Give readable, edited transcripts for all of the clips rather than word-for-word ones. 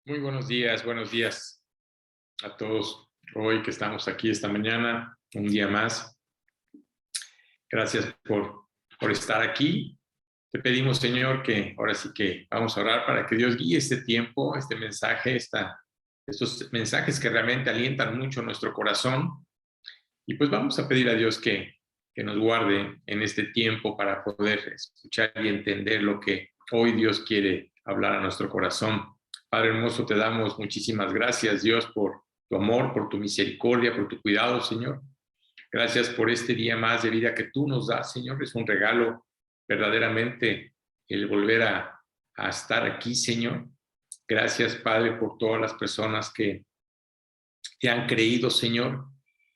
Muy buenos días a todos hoy que estamos aquí esta mañana, un día más. Gracias por estar aquí. Te pedimos, Señor, que ahora sí que vamos a orar para que Dios guíe este tiempo, este mensaje, estos mensajes que realmente alientan mucho nuestro corazón. Y pues vamos a pedir a Dios que nos guarde en este tiempo para poder escuchar y entender lo que hoy Dios quiere hablar a nuestro corazón. Padre hermoso, te damos muchísimas gracias, Dios, por tu amor, por tu misericordia, por tu cuidado, Señor. Gracias por este día más de vida que tú nos das, Señor. Es un regalo verdaderamente el volver a estar aquí, Señor. Gracias, Padre, por todas las personas que te han creído, Señor.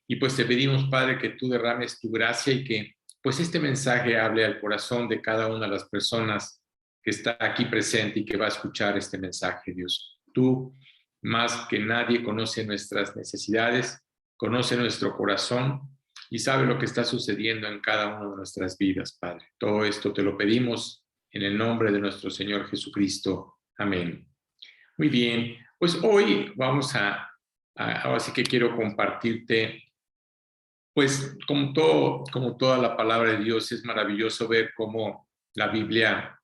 Y pues te pedimos, Padre, que tú derrames tu gracia y que pues este mensaje hable al corazón de cada una de las personas que está aquí presente y que va a escuchar este mensaje, Dios. Tú, más que nadie, conoce nuestras necesidades, conoce nuestro corazón y sabe lo que está sucediendo en cada una de nuestras vidas, Padre. Todo esto te lo pedimos en el nombre de nuestro Señor Jesucristo. Amén. Muy bien, pues hoy vamos ahora sí que quiero compartirte, pues como toda la palabra de Dios, es maravilloso ver cómo la Biblia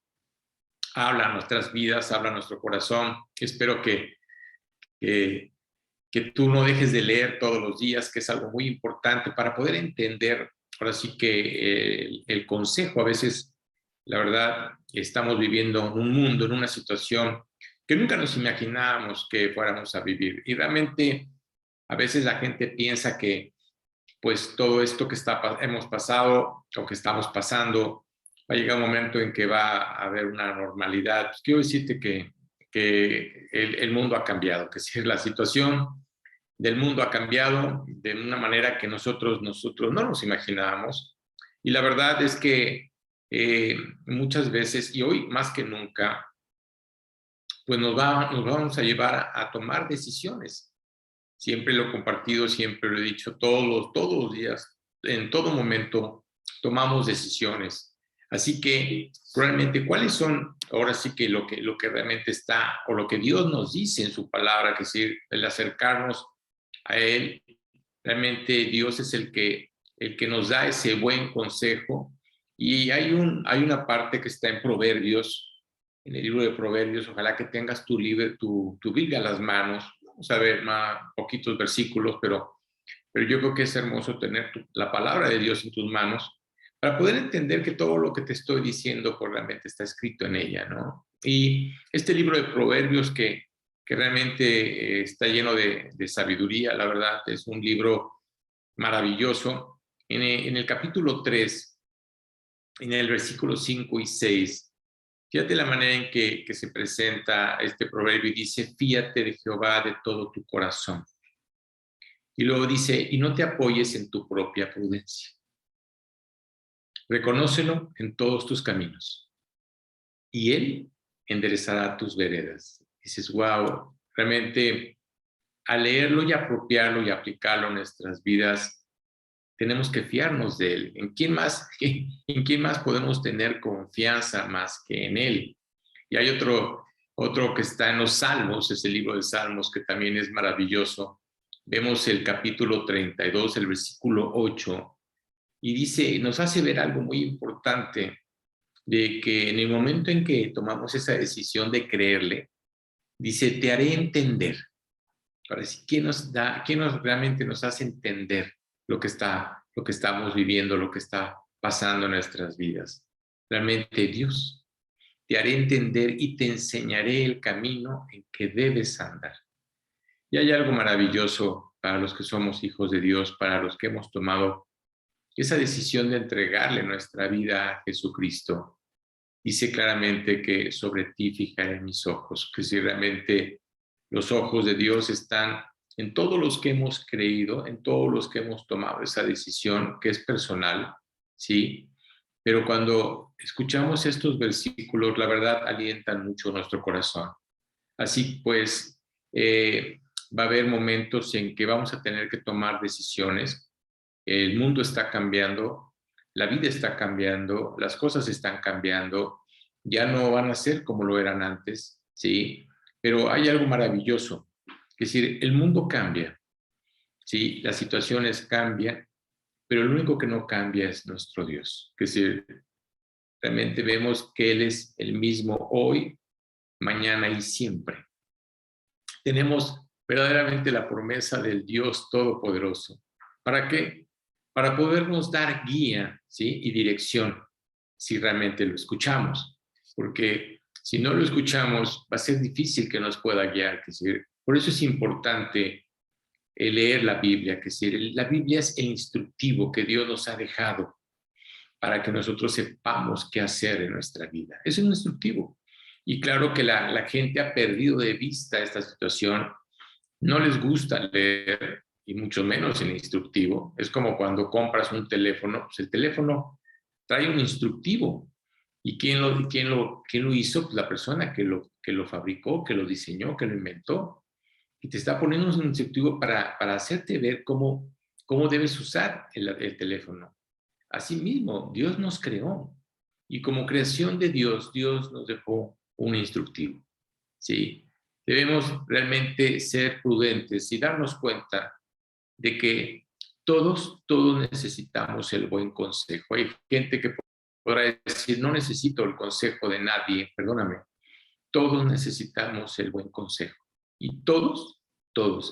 habla a nuestras vidas, habla a nuestro corazón. Espero que, que tú no dejes de leer todos los días, que es algo muy importante para poder entender, ahora sí que el consejo. A veces, la verdad, estamos viviendo en un mundo, en una situación que nunca nos imaginábamos que fuéramos a vivir. Y realmente a veces la gente piensa que pues todo esto que hemos pasado o que estamos pasando, va a llegar un momento en que va a haber una normalidad. Pues quiero decirte que el mundo ha cambiado, que si la situación del mundo ha cambiado de una manera que nosotros no nos imaginábamos. Y la verdad es que muchas veces, y hoy más que nunca, pues nos vamos a llevar a tomar decisiones. Siempre lo he compartido, siempre lo he dicho, todos los días, en todo momento, tomamos decisiones. Así que, realmente, ¿cuáles son ahora sí que lo que realmente está, o lo que Dios nos dice en su palabra, que es decir, el acercarnos a Él? Realmente Dios es el que nos da ese buen consejo. Y hay una parte que está en Proverbios, en el libro de Proverbios. Ojalá que tengas tu Biblia a las manos. Vamos a ver más poquitos versículos, pero yo creo que es hermoso tener la palabra de Dios en tus manos para poder entender que todo lo que te estoy diciendo pues, realmente está escrito en ella, ¿no? Y este libro de Proverbios que realmente está lleno de sabiduría, la verdad, es un libro maravilloso. En el capítulo 3, en el versículo 5 y 6, fíjate la manera en que se presenta este proverbio y dice, fíate de Jehová de todo tu corazón. Y luego dice, y no te apoyes en tu propia prudencia. Reconócelo en todos tus caminos y Él enderezará tus veredas. Dices, wow, realmente al leerlo y apropiarlo y aplicarlo en nuestras vidas, tenemos que fiarnos de Él. En quién más podemos tener confianza más que en Él? Y hay otro que está en los Salmos, es el libro de Salmos, que también es maravilloso. Vemos el capítulo 32, el versículo 8, y dice, nos hace ver algo muy importante, de que en el momento en que tomamos esa decisión de creerle, dice, te haré entender. Ahora sí, ¿quién nos realmente nos hace entender lo que estamos viviendo, lo que está pasando en nuestras vidas? Realmente Dios. Te haré entender y te enseñaré el camino en que debes andar. Y hay algo maravilloso para los que somos hijos de Dios, para los que hemos tomado esa decisión de entregarle nuestra vida a Jesucristo. Dice claramente que sobre ti fijaré mis ojos, que si realmente los ojos de Dios están en todos los que hemos creído, en todos los que hemos tomado esa decisión que es personal, ¿sí? Pero cuando escuchamos estos versículos, la verdad alientan mucho nuestro corazón. Así pues, va a haber momentos en que vamos a tener que tomar decisiones. El mundo está cambiando, la vida está cambiando, las cosas están cambiando, ya no van a ser como lo eran antes, ¿sí? Pero hay algo maravilloso, es decir, el mundo cambia, ¿sí? Las situaciones cambian, pero lo único que no cambia es nuestro Dios. Es decir, realmente vemos que Él es el mismo hoy, mañana y siempre. Tenemos verdaderamente la promesa del Dios Todopoderoso. ¿Para qué? Para podernos dar guía, ¿sí? Y dirección, si realmente lo escuchamos. Porque si no lo escuchamos, va a ser difícil que nos pueda guiar. Es decir, por eso es importante leer la Biblia. Es decir, la Biblia es el instructivo que Dios nos ha dejado para que nosotros sepamos qué hacer en nuestra vida. Es un instructivo. Y claro que la gente ha perdido de vista esta situación, no les gusta leer, y mucho menos el instructivo. Es como cuando compras un teléfono, pues el teléfono trae un instructivo. ¿Y quién lo hizo? Pues la persona que lo fabricó, que lo diseñó, que lo inventó. Y te está poniendo un instructivo para hacerte ver cómo debes usar el teléfono. Asimismo, Dios nos creó y como creación de Dios, Dios nos dejó un instructivo, ¿sí? Debemos realmente ser prudentes y darnos cuenta de que todos necesitamos el buen consejo. Hay gente que podrá decir, no necesito el consejo de nadie, perdóname. Todos necesitamos el buen consejo. Y todos,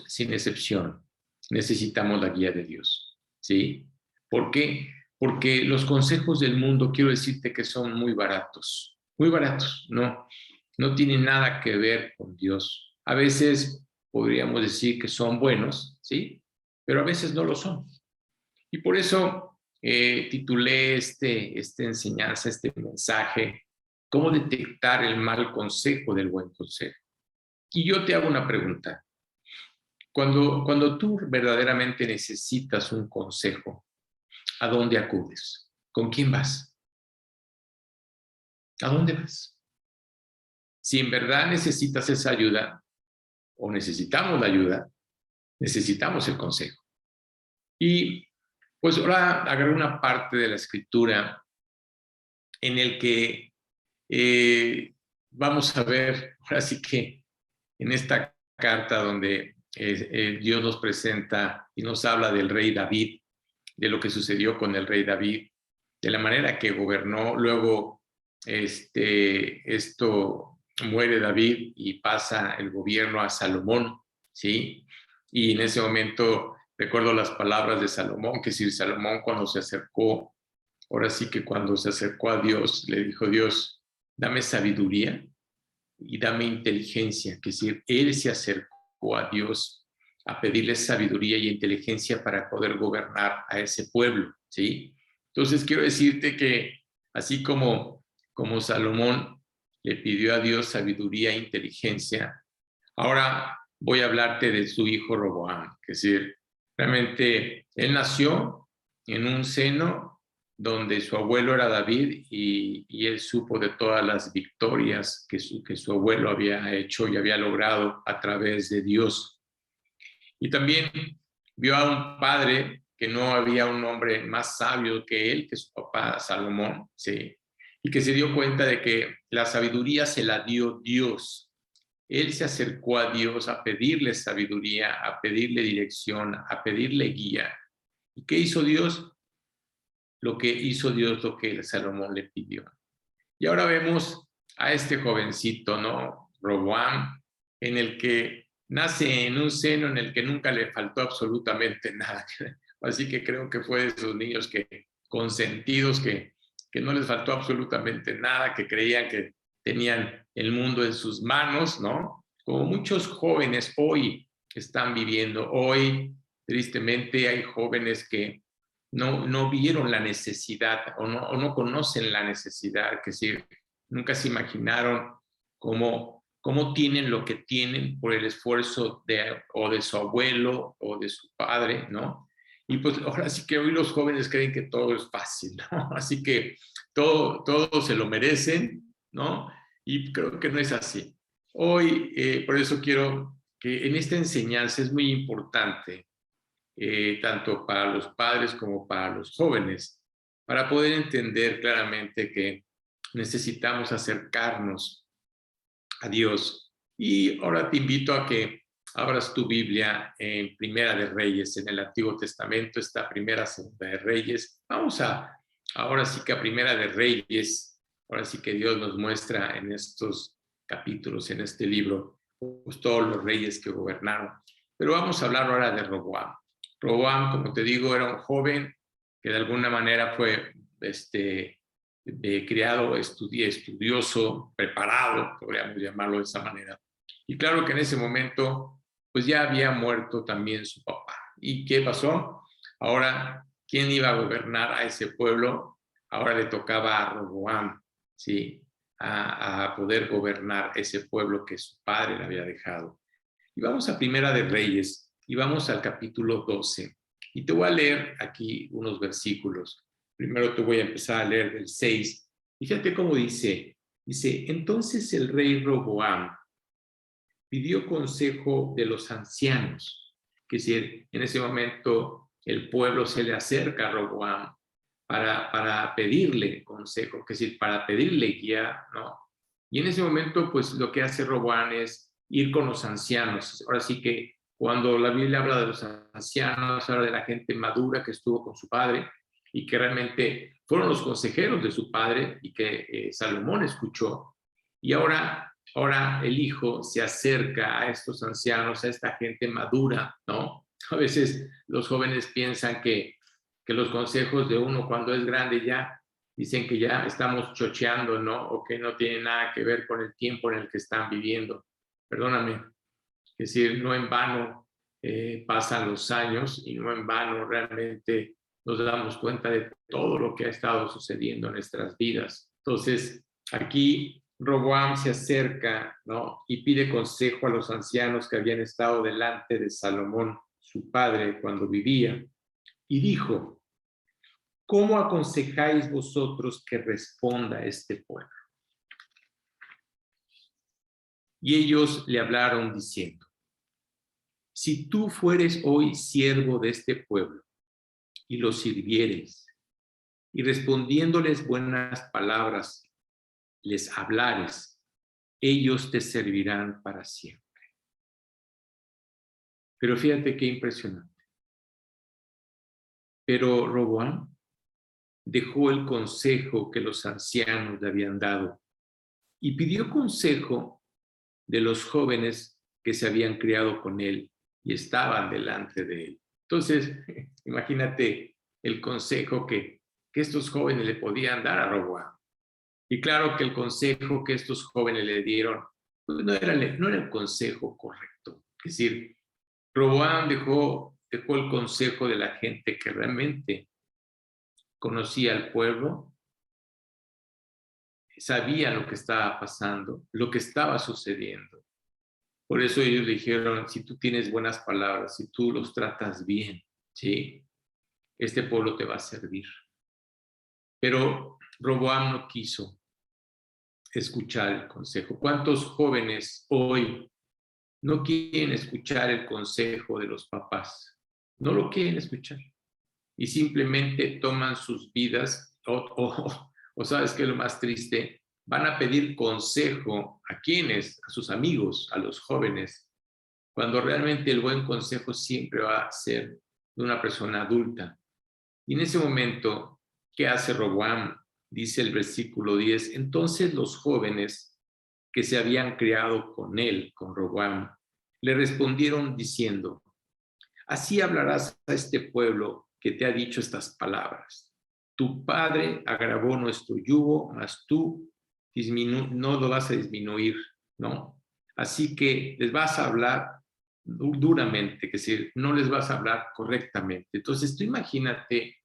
sin excepción, necesitamos la guía de Dios, ¿sí? ¿Por qué? Porque los consejos del mundo, quiero decirte que son muy baratos, no tienen nada que ver con Dios. A veces podríamos decir que son buenos, ¿sí? Pero a veces no lo son. Y por eso titulé esta enseñanza, este mensaje, ¿cómo detectar el mal consejo del buen consejo? Y yo te hago una pregunta. Cuando tú verdaderamente necesitas un consejo, ¿a dónde acudes? ¿Con quién vas? ¿A dónde vas? Si en verdad necesitas esa ayuda o necesitamos la ayuda, necesitamos el consejo. Y pues ahora agarré una parte de la escritura en el que vamos a ver, ahora sí que en esta carta donde Dios nos presenta y nos habla del rey David, de lo que sucedió con el rey David, de la manera que gobernó. Luego esto muere David y pasa el gobierno a Salomón, ¿sí? Y en ese momento recuerdo las palabras de Salomón, que si Salomón cuando se acercó, ahora sí que cuando se acercó a Dios, le dijo Dios, dame sabiduría y dame inteligencia, que si él se acercó a Dios a pedirle sabiduría y inteligencia para poder gobernar a ese pueblo, ¿sí? Entonces quiero decirte que así como Salomón le pidió a Dios sabiduría e inteligencia, ahora voy a hablarte de su hijo Roboam, es decir, realmente él nació en un seno donde su abuelo era David y él supo de todas las victorias que su abuelo había hecho y había logrado a través de Dios. Y también vio a un padre que no había un hombre más sabio que él, que su papá Salomón, ¿sí? Y que se dio cuenta de que la sabiduría se la dio Dios. Él se acercó a Dios a pedirle sabiduría, a pedirle dirección, a pedirle guía. ¿Y qué hizo Dios? Lo que hizo Dios, lo que Salomón le pidió. Y ahora vemos a este jovencito, ¿no? Roboam, en el que nace en un seno en el que nunca le faltó absolutamente nada. Así que creo que fue de esos niños consentidos que no les faltó absolutamente nada, que creían que tenían el mundo en sus manos, ¿no? Como muchos jóvenes hoy están viviendo. Hoy, tristemente, hay jóvenes que no vieron la necesidad o no conocen la necesidad, que sí, nunca se imaginaron cómo tienen lo que tienen por el esfuerzo o de su abuelo o de su padre, ¿no? Y pues ahora sí que hoy los jóvenes creen que todo es fácil, ¿no? Así que todo se lo merecen, ¿no? Y creo que no es así. Hoy, por eso quiero que en esta enseñanza es muy importante tanto para los padres como para los jóvenes, para poder entender claramente que necesitamos acercarnos a Dios Y ahora te invito a que abras tu Biblia en Primera de Reyes. En el Antiguo Testamento está Primera, Segunda de Reyes. Ahora sí que a Primera de Reyes, ahora sí que Dios nos muestra en estos capítulos, en este libro, pues todos los reyes que gobernaron. Pero vamos a hablar ahora de Roboam. Roboam, como te digo, era un joven que de alguna manera fue criado, estudioso, preparado, podríamos llamarlo de esa manera. Y claro que en ese momento, pues ya había muerto también su papá. ¿Y qué pasó? Ahora, ¿quién iba a gobernar a ese pueblo? Ahora le tocaba a Roboam, ¿sí? A poder gobernar ese pueblo que su padre le había dejado. Y vamos a Primera de Reyes y vamos al capítulo 12. Y te voy a leer aquí unos versículos. Primero te voy a empezar a leer del 6. Y fíjate cómo dice. Dice, entonces el rey Roboam pidió consejo de los ancianos. Que si en ese momento el pueblo se le acerca a Roboam para pedirle consejo, que si para pedirle guía, ¿no? Y en ese momento, pues lo que hace Roboam es ir con los ancianos. Ahora sí que cuando la Biblia habla de los ancianos, habla de la gente madura que estuvo con su padre y que realmente fueron los consejeros de su padre y que Salomón escuchó. Y ahora el hijo se acerca a estos ancianos, a esta gente madura, ¿no? A veces los jóvenes piensan que los consejos de uno cuando es grande ya dicen que ya estamos chocheando, ¿no? O que no tiene nada que ver con el tiempo en el que están viviendo. Perdóname, es decir, no en vano pasan los años y no en vano realmente nos damos cuenta de todo lo que ha estado sucediendo en nuestras vidas. Entonces, aquí Roboam se acerca, ¿no? Y pide consejo a los ancianos que habían estado delante de Salomón, su padre, cuando vivía. Y dijo, ¿cómo aconsejáis vosotros que responda este pueblo? Y ellos le hablaron diciendo, si tú fueres hoy siervo de este pueblo y los sirvieres, y respondiéndoles buenas palabras, les hablares, ellos te servirán para siempre. Pero fíjate qué impresionante. Pero Roboam dejó el consejo que los ancianos le habían dado y pidió consejo de los jóvenes que se habían criado con él y estaban delante de él. Entonces, imagínate el consejo que estos jóvenes le podían dar a Roboam. Y claro que el consejo que estos jóvenes le dieron pues no era el consejo correcto. Es decir, Roboam dejó el consejo de la gente que realmente conocía al pueblo, sabía lo que estaba pasando, lo que estaba sucediendo. Por eso ellos dijeron, si tú tienes buenas palabras, si tú los tratas bien, ¿sí? Este pueblo te va a servir. Pero Roboam no quiso escuchar el consejo. ¿Cuántos jóvenes hoy no quieren escuchar el consejo de los papás? No lo quieren escuchar. Y simplemente toman sus vidas o sabes qué es lo más triste, van a pedir consejo a quienes, a sus amigos, a los jóvenes, cuando realmente el buen consejo siempre va a ser de una persona adulta. Y en ese momento, ¿qué hace Roboam? Dice el versículo 10, entonces los jóvenes que se habían criado con él, con Roboam, le respondieron diciendo, así hablarás a este pueblo que te ha dicho estas palabras. Tu padre agravó nuestro yugo, mas tú no lo vas a disminuir, ¿no? Así que les vas a hablar duramente, que decir, no les vas a hablar correctamente. Entonces tú imagínate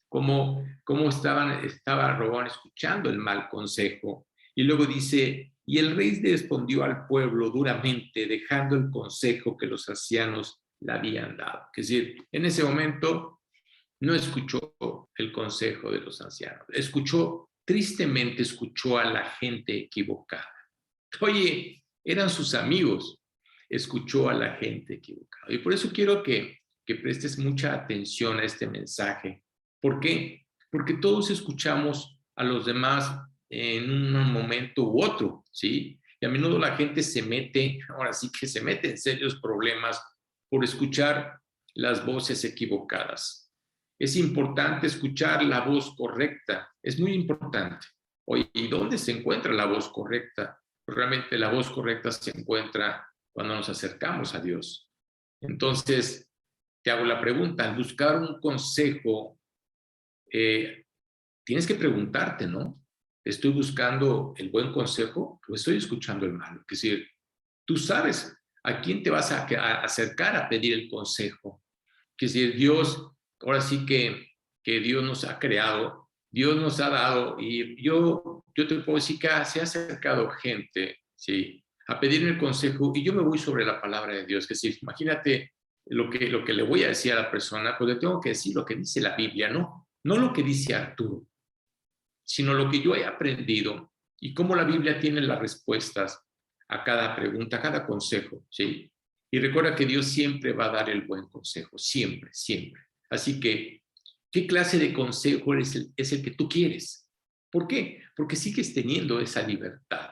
cómo estaba Roboam escuchando el mal consejo. Y luego dice, y el rey respondió al pueblo duramente, dejando el consejo que los ancianos le habían dado. Es decir, en ese momento no escuchó el consejo de los ancianos, tristemente escuchó a la gente equivocada. Oye, eran sus amigos, escuchó a la gente equivocada. Y por eso quiero que prestes mucha atención a este mensaje. ¿Por qué? Porque todos escuchamos a los demás en un momento u otro, ¿sí? Y a menudo la gente se mete, ahora sí que se mete en serios problemas por escuchar las voces equivocadas. Es importante escuchar la voz correcta, es muy importante. Oye, ¿y dónde se encuentra la voz correcta? Pues realmente la voz correcta se encuentra cuando nos acercamos a Dios. Entonces, te hago la pregunta, al buscar un consejo, tienes que preguntarte, ¿no? ¿Estoy buscando el buen consejo o estoy escuchando el malo? Es decir, tú sabes a quién te vas a acercar a pedir el consejo. Es decir, Dios, ahora sí que Dios nos ha creado, Dios nos ha dado, y yo te puedo decir que se ha acercado gente, ¿sí?, a pedirme el consejo, y yo me voy sobre la palabra de Dios. Es decir, imagínate lo que le voy a decir a la persona, pues le tengo que decir lo que dice la Biblia, no lo que dice Arturo, sino lo que yo he aprendido y cómo la Biblia tiene las respuestas a cada pregunta, a cada consejo, ¿sí? Y recuerda que Dios siempre va a dar el buen consejo, siempre, siempre. Así que, ¿qué clase de consejo es el que tú quieres? ¿Por qué? Porque sigues teniendo esa libertad.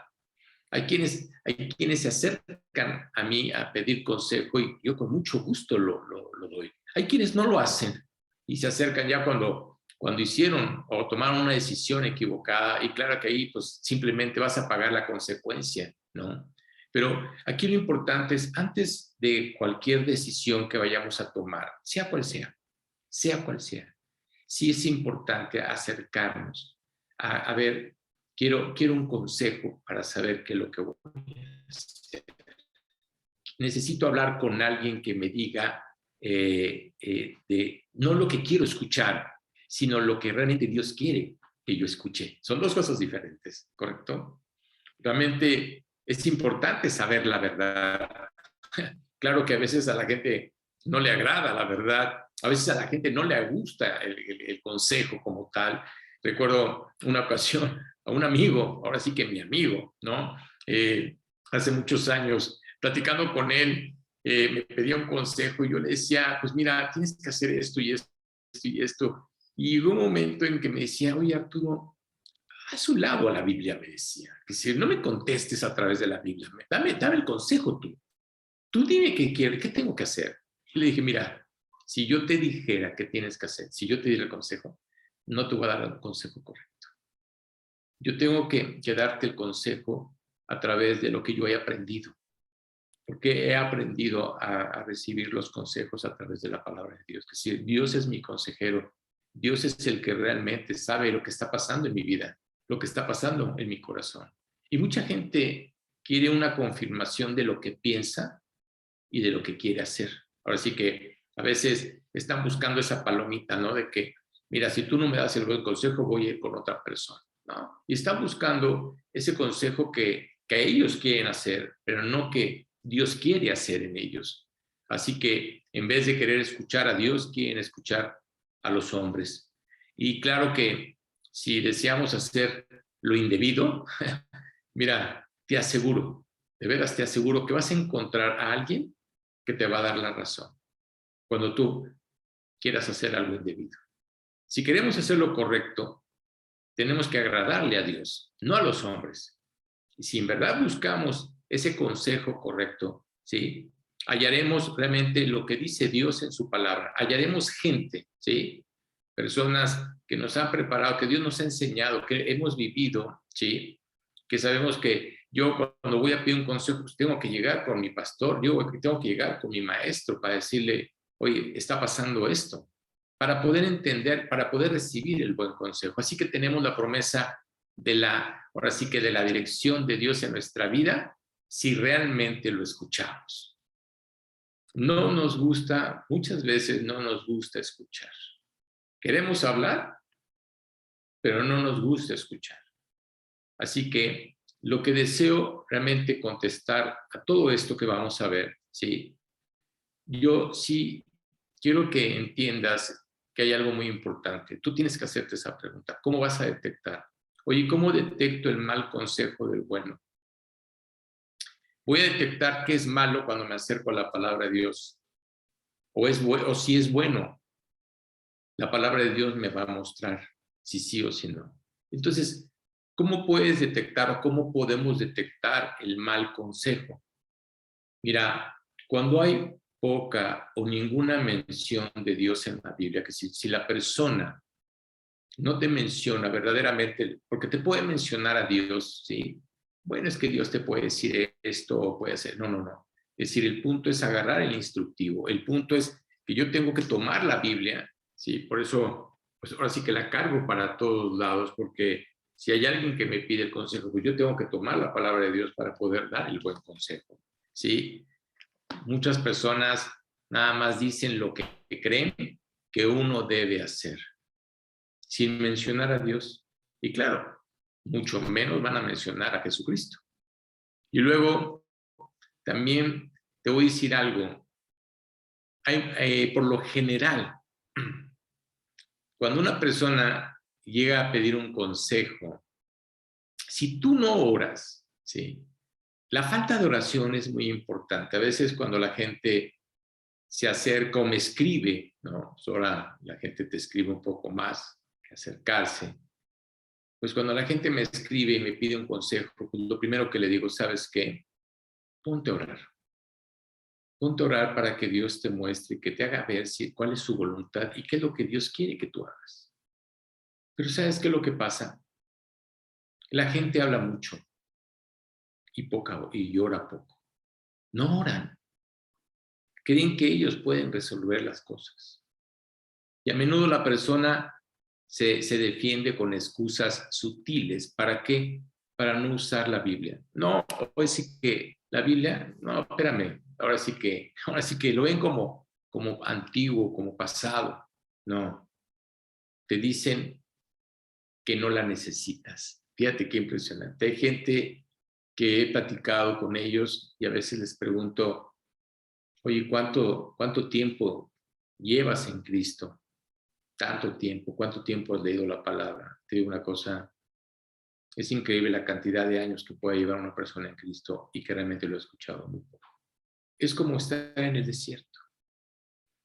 Hay quienes se acercan a mí a pedir consejo y yo con mucho gusto lo doy. Hay quienes no lo hacen y se acercan ya cuando hicieron o tomaron una decisión equivocada, y claro que ahí pues simplemente vas a pagar la consecuencia, ¿no? Pero aquí lo importante es, antes de cualquier decisión que vayamos a tomar, sea cual sea, sí es importante acercarnos a ver, quiero un consejo para saber qué es lo que voy a hacer. Necesito hablar con alguien que me diga no lo que quiero escuchar, sino lo que realmente Dios quiere que yo escuche. Son dos cosas diferentes, ¿correcto? Realmente es importante saber la verdad. Claro que a veces a la gente no le agrada la verdad, a veces a la gente no le gusta el consejo como tal. Recuerdo una ocasión a un amigo, ahora sí que mi amigo, ¿no? Hace muchos años, platicando con él, me pedía un consejo y yo le decía, pues mira, tienes que hacer esto y esto y esto. Y hubo un momento en que me decía, oye Arturo, haz un lado a la Biblia, me decía. Es decir, no me contestes a través de la Biblia, dame el consejo tú. Tú dime qué tengo que hacer. Y le dije, mira, si yo te dijera qué tienes que hacer, si yo te diera el consejo, no te voy a dar el consejo correcto. Yo tengo que darte el consejo a través de lo que yo he aprendido, porque he aprendido a recibir los consejos a través de la palabra de Dios. Que si Dios es mi consejero, Dios es el que realmente sabe lo que está pasando en mi vida, lo que está pasando en mi corazón. Y mucha gente quiere una confirmación de lo que piensa y de lo que quiere hacer. Ahora sí que a veces están buscando esa palomita, ¿no? De que, mira, si tú no me das el buen consejo, voy a ir con otra persona, ¿no? Y están buscando ese consejo que ellos quieren hacer, pero no que Dios quiere hacer en ellos. Así que en vez de querer escuchar a Dios, quieren escuchar a los hombres. Y claro que si deseamos hacer lo indebido, mira, te aseguro, de veras te aseguro que vas a encontrar a alguien que te va a dar la razón cuando tú quieras hacer algo indebido. Si queremos hacer lo correcto, tenemos que agradarle a Dios, no a los hombres. Y si en verdad buscamos ese consejo correcto, ¿sí?, hallaremos realmente lo que dice Dios en su palabra. Hallaremos gente, ¿sí?, personas que nos han preparado, que Dios nos ha enseñado, que hemos vivido, ¿sí?, que sabemos que yo cuando voy a pedir un consejo, pues tengo que llegar con mi pastor, yo tengo que llegar con mi maestro para decirle, oye, está pasando esto, para poder entender, para poder recibir el buen consejo. Así que tenemos la promesa ahora sí que de la dirección de Dios en nuestra vida, si realmente lo escuchamos. No nos gusta, muchas veces no nos gusta escuchar. Queremos hablar, pero no nos gusta escuchar. Así que lo que deseo realmente contestar a todo esto que vamos a ver, ¿sí? Yo sí quiero que entiendas que hay algo muy importante. Tú tienes que hacerte esa pregunta. ¿Cómo vas a detectar? Oye, ¿cómo detecto el mal consejo del bueno? Voy a detectar qué es malo cuando me acerco a la palabra de Dios. O si es bueno, la palabra de Dios me va a mostrar si sí o si no. Entonces, ¿Cómo puedes detectar o cómo podemos detectar el mal consejo? Mira, cuando hay poca o ninguna mención de Dios en la Biblia, que si la persona no te menciona verdaderamente, porque te puede mencionar a Dios, ¿sí? Bueno, es que Dios te puede decir esto o puede hacer, no, no, no. Es decir, el punto es agarrar el instructivo, el punto es que yo tengo que tomar la Biblia, ¿sí? Por eso, pues ahora sí que la cargo para todos lados, porque si hay alguien que me pide el consejo, pues yo tengo que tomar la palabra de Dios para poder dar el buen consejo, ¿sí? Muchas personas nada más dicen lo que creen que uno debe hacer, sin mencionar a Dios. Y claro, mucho menos van a mencionar a Jesucristo. Y luego, también te voy a decir algo. Por lo general, cuando una persona llega a pedir un consejo, si tú no oras, ¿sí? La falta de oración es muy importante. A veces cuando la gente se acerca o me escribe, ¿no? Pues ahora la gente te escribe un poco más que acercarse. Pues cuando la gente me escribe y me pide un consejo, pues lo primero que le digo, ¿sabes qué? Ponte a orar. Ponte a orar para que Dios te muestre, que te haga ver cuál es su voluntad y qué es lo que Dios quiere que tú hagas. Pero ¿sabes qué es lo que pasa? La gente habla mucho y ora poco. No oran. Creen que ellos pueden resolver las cosas. Y a menudo la persona se defiende con excusas sutiles. ¿Para qué? Para no usar la Biblia. No, pues sí que la Biblia, no, espérame, ahora sí que lo ven como antiguo, como pasado. No, te dicen que no la necesitas. Fíjate qué impresionante. Hay gente que he platicado con ellos y a veces les pregunto, oye, ¿cuánto tiempo llevas en Cristo? Tanto tiempo, ¿cuánto tiempo has leído la palabra? Te digo una cosa, es increíble la cantidad de años que puede llevar una persona en Cristo y que realmente lo he escuchado muy poco. Es como estar en el desierto,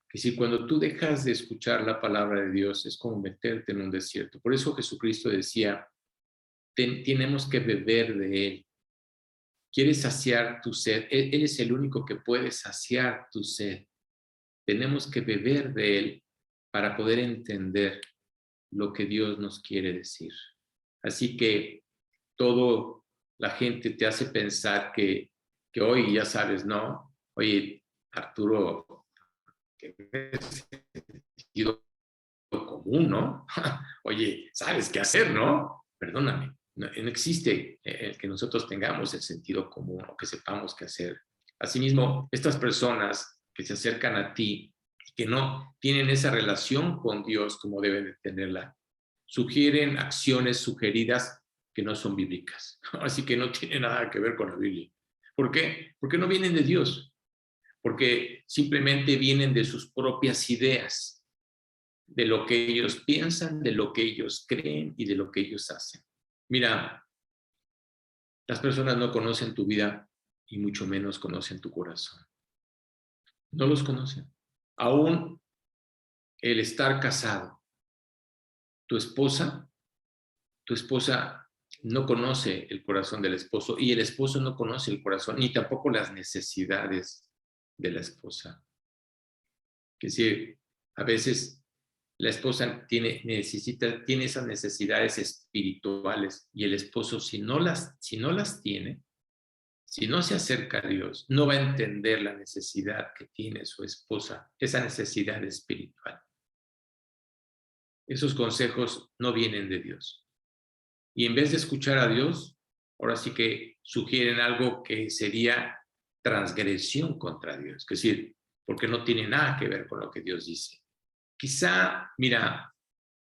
que si cuando tú dejas de escuchar la palabra de Dios es como meterte en un desierto. Por eso Jesucristo decía, tenemos que beber de Él. ¿Quieres saciar tu sed? Él es el único que puede saciar tu sed. Tenemos que beber de Él para poder entender lo que Dios nos quiere decir. Así que todo la gente te hace pensar que hoy ya sabes, ¿no? Oye, Arturo, que es sentido común, ¿no? Oye, ¿sabes qué hacer, no? Perdóname, no existe el que nosotros tengamos el sentido común o que sepamos qué hacer. Asimismo, estas personas que se acercan a ti y que no tienen esa relación con Dios como deben de tenerla, sugieren acciones sugeridas que no son bíblicas. Así que no tiene nada que ver con la Biblia. ¿Por qué? Porque no vienen de Dios, porque simplemente vienen de sus propias ideas, de lo que ellos piensan, de lo que ellos creen y de lo que ellos hacen. Mira, las personas no conocen tu vida y mucho menos conocen tu corazón. No los conocen. Aún el estar casado, tu esposa, tu esposa no conoce el corazón del esposo y el esposo no conoce el corazón ni tampoco las necesidades de la esposa. Es decir, a veces la esposa tiene esas necesidades espirituales y el esposo si no las tiene, si no se acerca a Dios, no va a entender la necesidad que tiene su esposa, esa necesidad espiritual. Esos consejos no vienen de Dios. Y en vez de escuchar a Dios, ahora sí que sugieren algo que sería transgresión contra Dios, es decir, porque no tiene nada que ver con lo que Dios dice. Mira,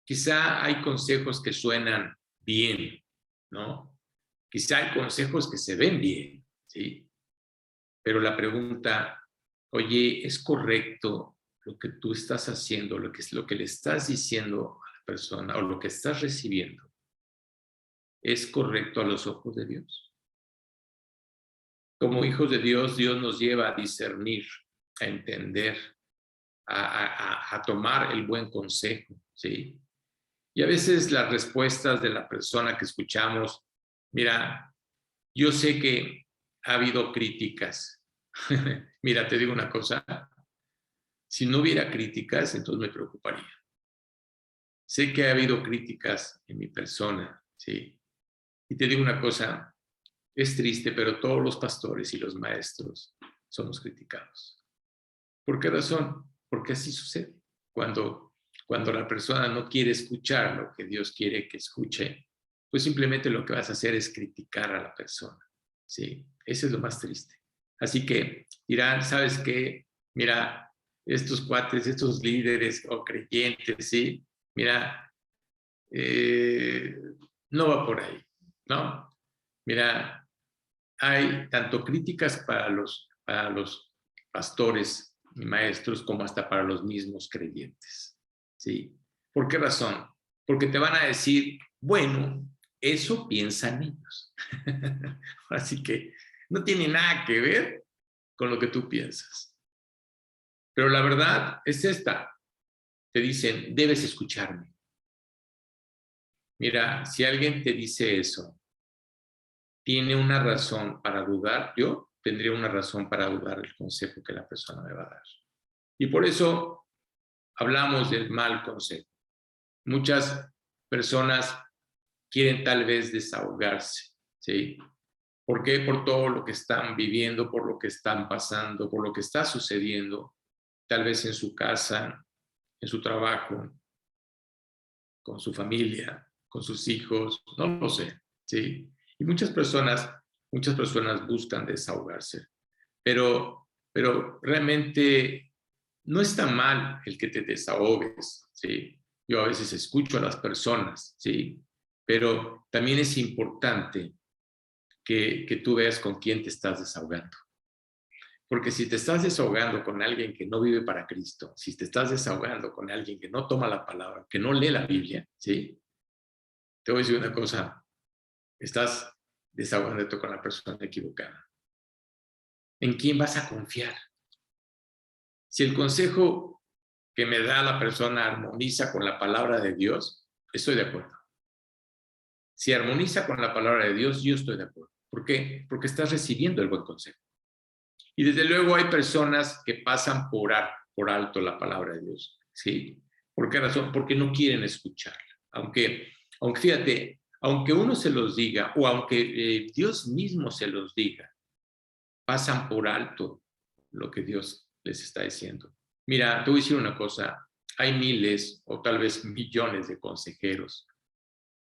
quizá hay consejos que suenan bien, ¿no? Quizá hay consejos que se ven bien, ¿sí? Pero la pregunta, oye, ¿es correcto lo que tú estás haciendo, lo que le estás diciendo a la persona o lo que estás recibiendo? ¿Es correcto a los ojos de Dios? Como hijos de Dios, Dios nos lleva a discernir, a entender, a tomar el buen consejo, ¿sí? Y a veces las respuestas de la persona que escuchamos, mira, yo sé que ha habido críticas. Mira, te digo una cosa, si no hubiera críticas, entonces me preocuparía. Sé que ha habido críticas en mi persona, ¿sí? Y te digo una cosa, es triste, pero todos los pastores y los maestros somos criticados. ¿Por qué razón? Porque así sucede. Cuando la persona no quiere escuchar lo que Dios quiere que escuche, pues simplemente lo que vas a hacer es criticar a la persona, ¿sí? Eso es lo más triste. Así que dirán, ¿sabes qué? Mira, estos cuates, estos líderes o creyentes, ¿sí? Mira, eh, no va por ahí, ¿no? Mira, hay tanto críticas para los pastores y maestros como hasta para los mismos creyentes, ¿sí? ¿Por qué razón? Porque te van a decir, bueno, eso piensan ellos. Así que no tiene nada que ver con lo que tú piensas. Pero la verdad es esta. Te dicen, debes escucharme. Mira, si alguien te dice eso, tiene una razón para dudar, yo tendría una razón para dudar el consejo que la persona me va a dar. Y por eso hablamos del mal consejo. Muchas personas quieren tal vez desahogarse, ¿sí? ¿Por qué? Por todo lo que están viviendo, por lo que están pasando, por lo que está sucediendo, tal vez en su casa, en su trabajo, con su familia, con sus hijos, no lo sé, ¿sí? Y muchas personas buscan desahogarse, pero realmente no está mal el que te desahogues, ¿sí? Yo a veces escucho a las personas, ¿sí? Pero también es importante que tú veas con quién te estás desahogando. Porque si te estás desahogando con alguien que no vive para Cristo, si te estás desahogando con alguien que no toma la palabra, que no lee la Biblia, ¿sí? Te voy a decir una cosa, estás desahogándote con la persona equivocada. ¿En quién vas a confiar? Si el consejo que me da la persona armoniza con la palabra de Dios, estoy de acuerdo. Si armoniza con la palabra de Dios, yo estoy de acuerdo. ¿Por qué? Porque estás recibiendo el buen consejo. Y desde luego hay personas que pasan por alto la palabra de Dios, ¿sí? ¿Por qué razón? Porque no quieren escucharla. Aunque fíjate, aunque uno se los diga o aunque Dios mismo se los diga, pasan por alto lo que Dios les está diciendo. Mira, te voy a decir una cosa, hay miles o tal vez millones de consejeros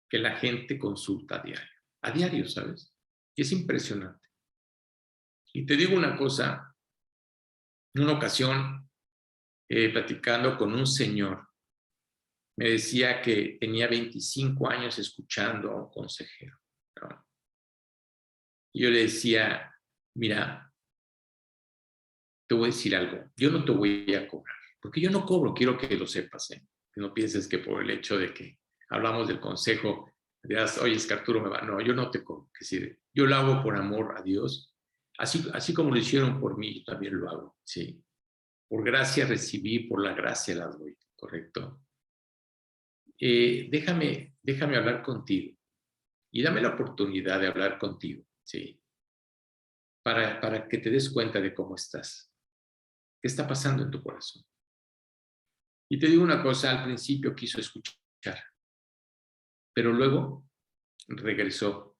que la gente consulta a diario, ¿sabes? Y es impresionante. Y te digo una cosa, en una ocasión, platicando con un señor, me decía que tenía 25 años escuchando a un consejero, ¿no? Y yo le decía, mira, te voy a decir algo, yo no te voy a cobrar, porque yo no cobro, quiero que lo sepas, ¿eh? Que no pienses que por el hecho de que hablamos del consejo, dirás, oye, es que Arturo me va, no, yo no te cobro, que si yo lo hago por amor a Dios, así como lo hicieron por mí, yo también lo hago, ¿sí? Por gracia recibí, por la gracia la doy, ¿correcto? Déjame hablar contigo y dame la oportunidad de hablar contigo, ¿sí? Para que te des cuenta de cómo estás, qué está pasando en tu corazón. Y te digo una cosa, al principio quiso escuchar, pero luego regresó.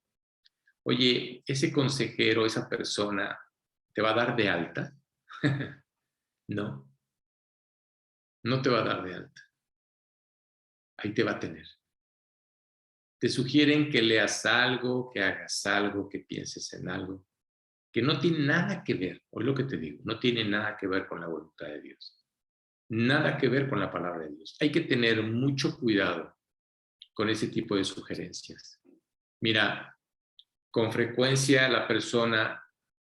Oye, ese consejero, esa persona, ¿te va a dar de alta? No, no te va a dar de alta. Ahí te va a tener. Te sugieren que leas algo, que hagas algo, que pienses en algo, que no tiene nada que ver, hoy lo que te digo, no tiene nada que ver con la voluntad de Dios, nada que ver con la palabra de Dios. Hay que tener mucho cuidado con ese tipo de sugerencias. Mira, con frecuencia la persona,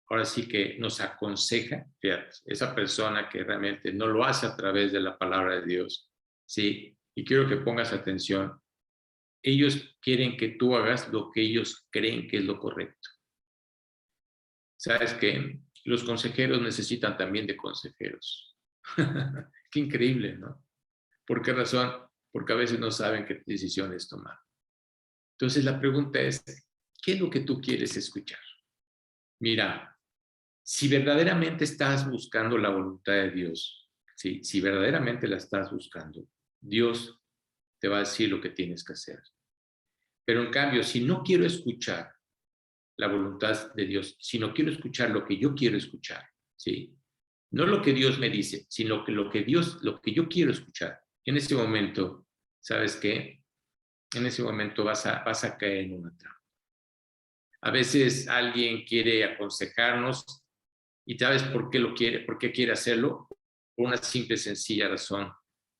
ahora sí que nos aconseja, fíjate, esa persona que realmente no lo hace a través de la palabra de Dios, ¿sí? Y quiero que pongas atención. Ellos quieren que tú hagas lo que ellos creen que es lo correcto. Sabes que los consejeros necesitan también de consejeros. Qué increíble, ¿no? ¿Por qué razón? porque a veces no saben qué decisiones tomar. Entonces la pregunta es, ¿qué es lo que tú quieres escuchar? Mira, si verdaderamente estás buscando la voluntad de Dios, ¿sí? Si verdaderamente la estás buscando, Dios te va a decir lo que tienes que hacer. Pero en cambio, si no quiero escuchar la voluntad de Dios, si no quiero escuchar lo que yo quiero escuchar, ¿sí? No lo que Dios me dice, sino que lo que yo quiero escuchar. En ese momento, ¿sabes qué? En ese momento vas a caer en una trampa. A veces alguien quiere aconsejarnos y ¿sabes por qué lo quiere? ¿Por qué quiere hacerlo? Por una simple, sencilla razón.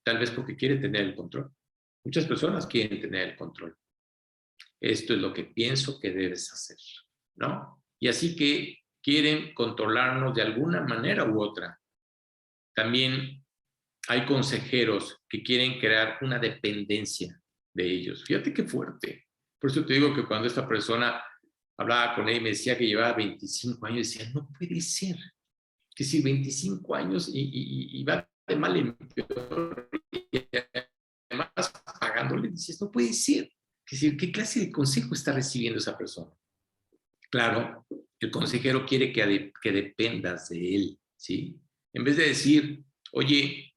Tal vez porque quiere tener el control. Muchas personas quieren tener el control. Esto es lo que pienso que debes hacer, ¿no? Y así que quieren controlarnos de alguna manera u otra. También hay consejeros que quieren crear una dependencia de ellos. Fíjate qué fuerte. Por eso te digo que cuando esta persona hablaba con él y me decía que llevaba 25 años, decía, no puede ser. Que si 25 años y va de mal en peor, y además pagándole, dices, no puede ser. Que si, ¿qué clase de consejo está recibiendo esa persona? Claro, el consejero quiere que dependas de él, ¿sí? En vez de decir, oye,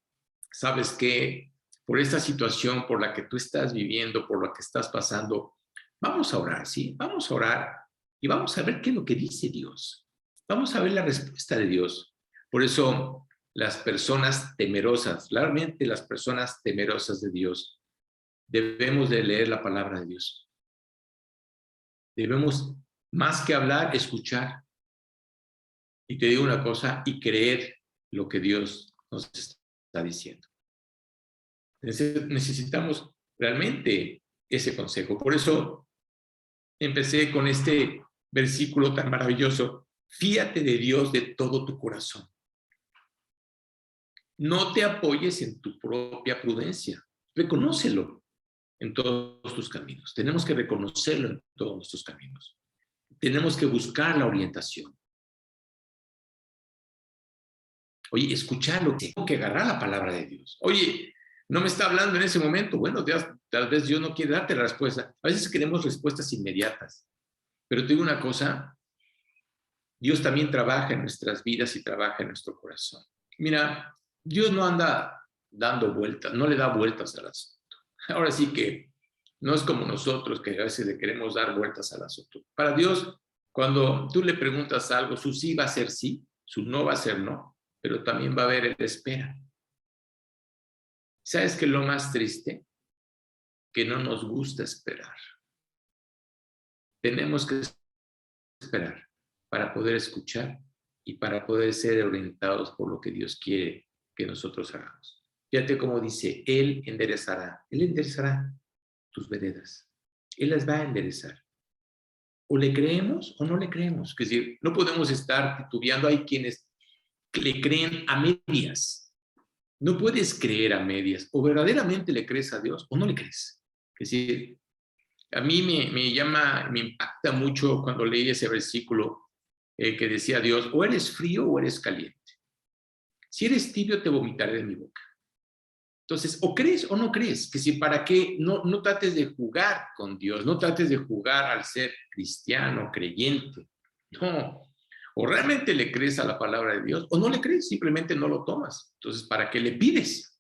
¿sabes qué? Por esta situación por la que tú estás viviendo, por la que estás pasando, vamos a orar, ¿sí? Vamos a orar y vamos a ver qué es lo que dice Dios. Vamos a ver la respuesta de Dios. Por eso las personas temerosas, realmente las personas temerosas de Dios, debemos de leer la palabra de Dios. Debemos, más que hablar, escuchar. Y te digo una cosa, y creer lo que Dios nos está diciendo. Necesitamos realmente ese consejo. Por eso empecé con este versículo tan maravilloso. Fíate de Dios de todo tu corazón. No te apoyes en tu propia prudencia. Reconócelo en todos tus caminos. Tenemos que reconocerlo en todos nuestros caminos. Tenemos que buscar la orientación. Oye, escucharlo. Tengo que agarrar la palabra de Dios. Oye, no me está hablando en ese momento. Bueno, tal vez Dios no quiere darte la respuesta. A veces queremos respuestas inmediatas. Pero te digo una cosa, Dios también trabaja en nuestras vidas y trabaja en nuestro corazón. Mira, Dios no anda dando vueltas, no le da vueltas al asunto. Ahora sí que no es como nosotros que a veces le queremos dar vueltas al asunto. Para Dios, cuando tú le preguntas algo, su sí va a ser sí, su no va a ser no, pero también va a haber el espera. ¿Sabes qué es lo más triste? Que no nos gusta esperar. Tenemos que esperar para poder escuchar y para poder ser orientados por lo que Dios quiere que nosotros hagamos. Fíjate cómo dice, Él enderezará tus veredas, Él las va a enderezar. O le creemos o no le creemos. Es decir, no podemos estar titubeando. Hay quienes le creen a medias. No puedes creer a medias. O verdaderamente le crees a Dios o no le crees. Es decir, a mí me impacta mucho cuando leí ese versículo que decía Dios, o eres frío o eres caliente. Si eres tibio, te vomitaré de mi boca. Entonces, o crees o no crees, que si para qué, no trates de jugar con Dios, no trates de jugar al ser cristiano, creyente. No, o realmente le crees a la palabra de Dios, o no le crees, simplemente no lo tomas. Entonces, ¿para qué le pides?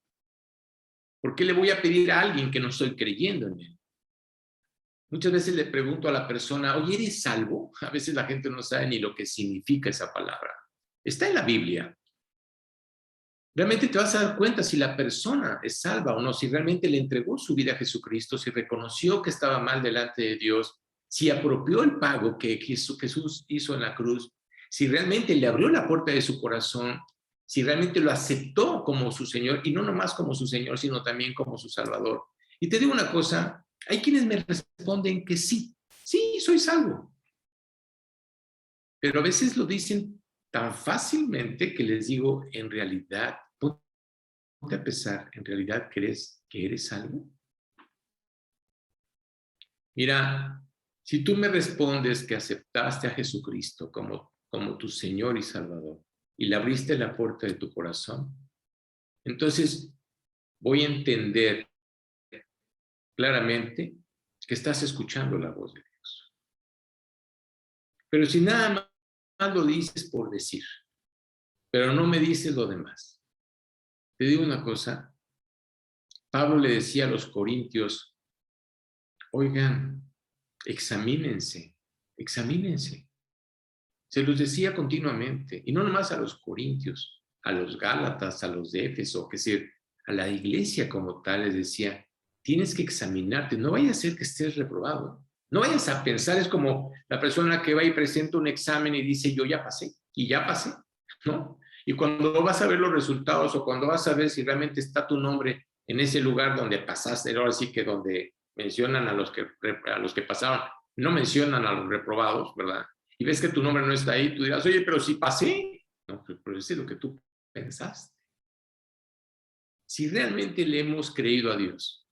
¿Por qué le voy a pedir a alguien que no estoy creyendo en él? Muchas veces le pregunto a la persona, oye, ¿eres salvo? A veces la gente no sabe ni lo que significa esa palabra. Está en la Biblia. Realmente te vas a dar cuenta si la persona es salva o no, si realmente le entregó su vida a Jesucristo, si reconoció que estaba mal delante de Dios, si apropió el pago que Jesús hizo en la cruz, si realmente le abrió la puerta de su corazón, si realmente lo aceptó como su Señor, y no nomás como su Señor, sino también como su Salvador. Y te digo una cosa, hay quienes me responden que sí, sí, soy salvo. Pero a veces lo dicen tan fácilmente que les digo, en realidad, ponte a pensar, ¿en realidad crees que eres salvo? Mira, si tú me respondes que aceptaste a Jesucristo como tu Señor y Salvador y le abriste la puerta de tu corazón, entonces voy a entender claramente que estás escuchando la voz de Dios. Pero si nada más lo dices por decir, pero no me dices lo demás. Te digo una cosa, Pablo le decía a los corintios, oigan, examínense. Se los decía continuamente, y no nomás a los corintios, a los gálatas, a los de Éfeso, que decir, a la iglesia como tal les decía, tienes que examinarte, no vaya a ser que estés reprobado. No vayas a pensar, es como la persona que va y presenta un examen y dice, yo ya pasé, y ya pasé, ¿no? Y cuando vas a ver los resultados o cuando vas a ver si realmente está tu nombre en ese lugar donde pasaste, ahora sí que donde mencionan a los que pasaban, no mencionan a los reprobados, ¿verdad? Y ves que tu nombre no está ahí, tú dirás, oye, pero si pasé. No, pero eso es lo que tú pensaste. Si realmente le hemos creído a Dios,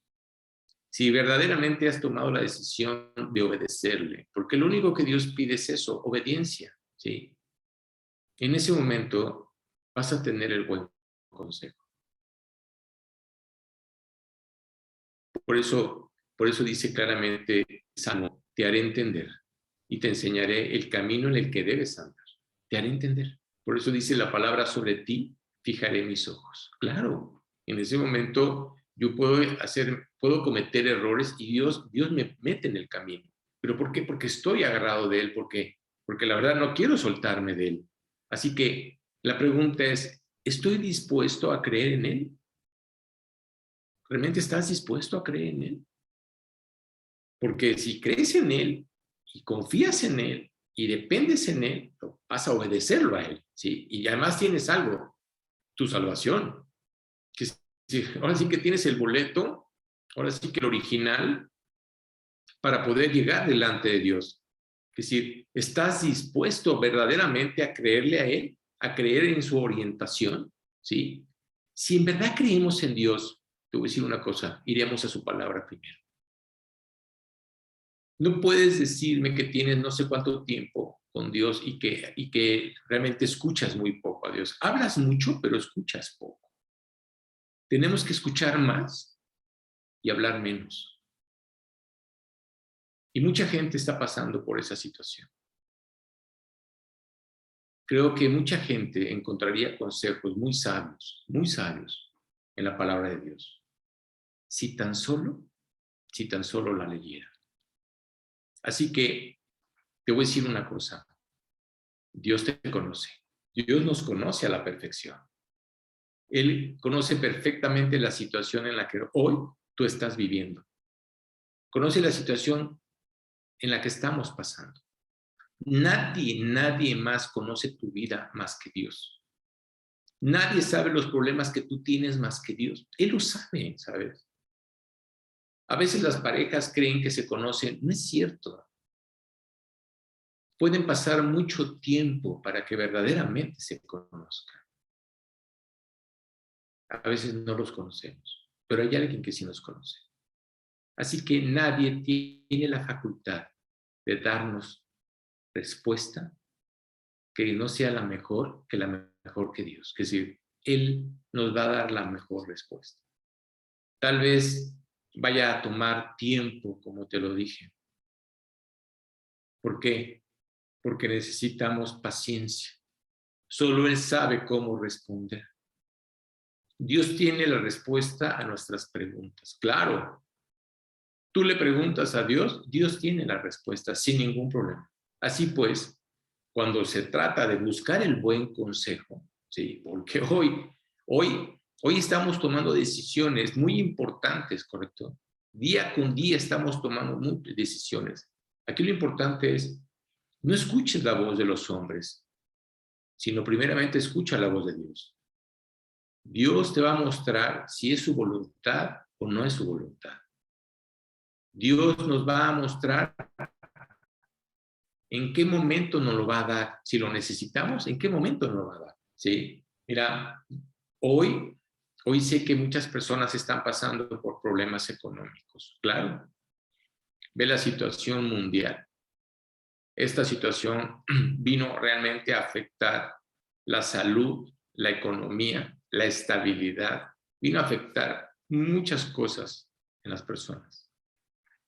si verdaderamente has tomado la decisión de obedecerle, porque lo único que Dios pide es eso, obediencia, ¿sí? En ese momento vas a tener el buen consejo. Por eso dice claramente, Salmo, te haré entender y te enseñaré el camino en el que debes andar. Te haré entender. Por eso dice la palabra, sobre ti fijaré mis ojos. Claro, en ese momento yo puedo cometer errores y Dios me mete en el camino. ¿Pero por qué? Porque estoy agarrado de Él, porque la verdad no quiero soltarme de Él. Así que la pregunta es, ¿estoy dispuesto a creer en Él? ¿Realmente estás dispuesto a creer en Él? Porque si crees en Él y confías en Él y dependes en Él, vas a obedecerlo a Él, ¿sí? Y además tienes algo, tu salvación. Que, sí, ahora sí que tienes el boleto, ahora sí que el original, para poder llegar delante de Dios. Es decir, ¿estás dispuesto verdaderamente a creerle a Él, a creer en su orientación? ¿Sí? Si en verdad creemos en Dios, te voy a decir una cosa, iremos a su palabra primero. No puedes decirme que tienes no sé cuánto tiempo con Dios y que realmente escuchas muy poco a Dios. Hablas mucho, pero escuchas poco. Tenemos que escuchar más y hablar menos. Y mucha gente está pasando por esa situación. Creo que mucha gente encontraría consejos muy sabios en la palabra de Dios. Si tan solo la leyera. Así que te voy a decir una cosa. Dios te conoce. Dios nos conoce a la perfección. Él conoce perfectamente la situación en la que hoy tú estás viviendo. Conoce la situación en la que estamos pasando. Nadie más conoce tu vida más que Dios. Nadie sabe los problemas que tú tienes más que Dios. Él lo sabe, ¿sabes? A veces las parejas creen que se conocen. No es cierto. Pueden pasar mucho tiempo para que verdaderamente se conozcan. A veces no los conocemos, pero hay alguien que sí nos conoce. Así que nadie tiene la facultad de darnos respuesta que no sea la mejor que Dios. Es decir, Él nos va a dar la mejor respuesta. Tal vez vaya a tomar tiempo, como te lo dije. ¿Por qué? Porque necesitamos paciencia. Solo Él sabe cómo responder. Dios tiene la respuesta a nuestras preguntas. Claro, tú le preguntas a Dios, Dios tiene la respuesta sin ningún problema. Así pues, cuando se trata de buscar el buen consejo, ¿sí? Porque hoy estamos tomando decisiones muy importantes, ¿correcto? Día con día estamos tomando muchas decisiones. Aquí lo importante es, no escuches la voz de los hombres, sino primeramente escucha la voz de Dios. Dios te va a mostrar si es su voluntad o no es su voluntad. Dios nos va a mostrar en qué momento nos lo va a dar. Si lo necesitamos, en qué momento nos lo va a dar. ¿Sí? Mira, hoy sé que muchas personas están pasando por problemas económicos. Claro. Ve la situación mundial. Esta situación vino realmente a afectar la salud, la economía, la estabilidad. Vino a afectar muchas cosas en las personas.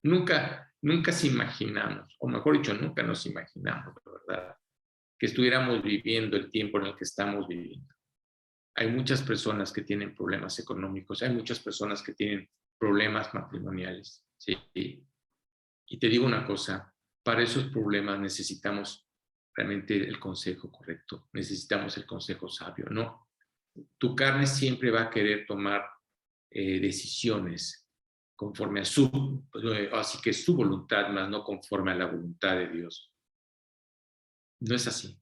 Nunca se imaginamos, o mejor dicho, nunca nos imaginamos, la verdad, que estuviéramos viviendo el tiempo en el que estamos viviendo. Hay muchas personas que tienen problemas económicos, hay muchas personas que tienen problemas matrimoniales, ¿sí? Y te digo una cosa, para esos problemas necesitamos realmente el consejo correcto, necesitamos el consejo sabio, ¿no? Tu carne siempre va a querer tomar decisiones conforme a así que su voluntad, más no conforme a la voluntad de Dios. No es así.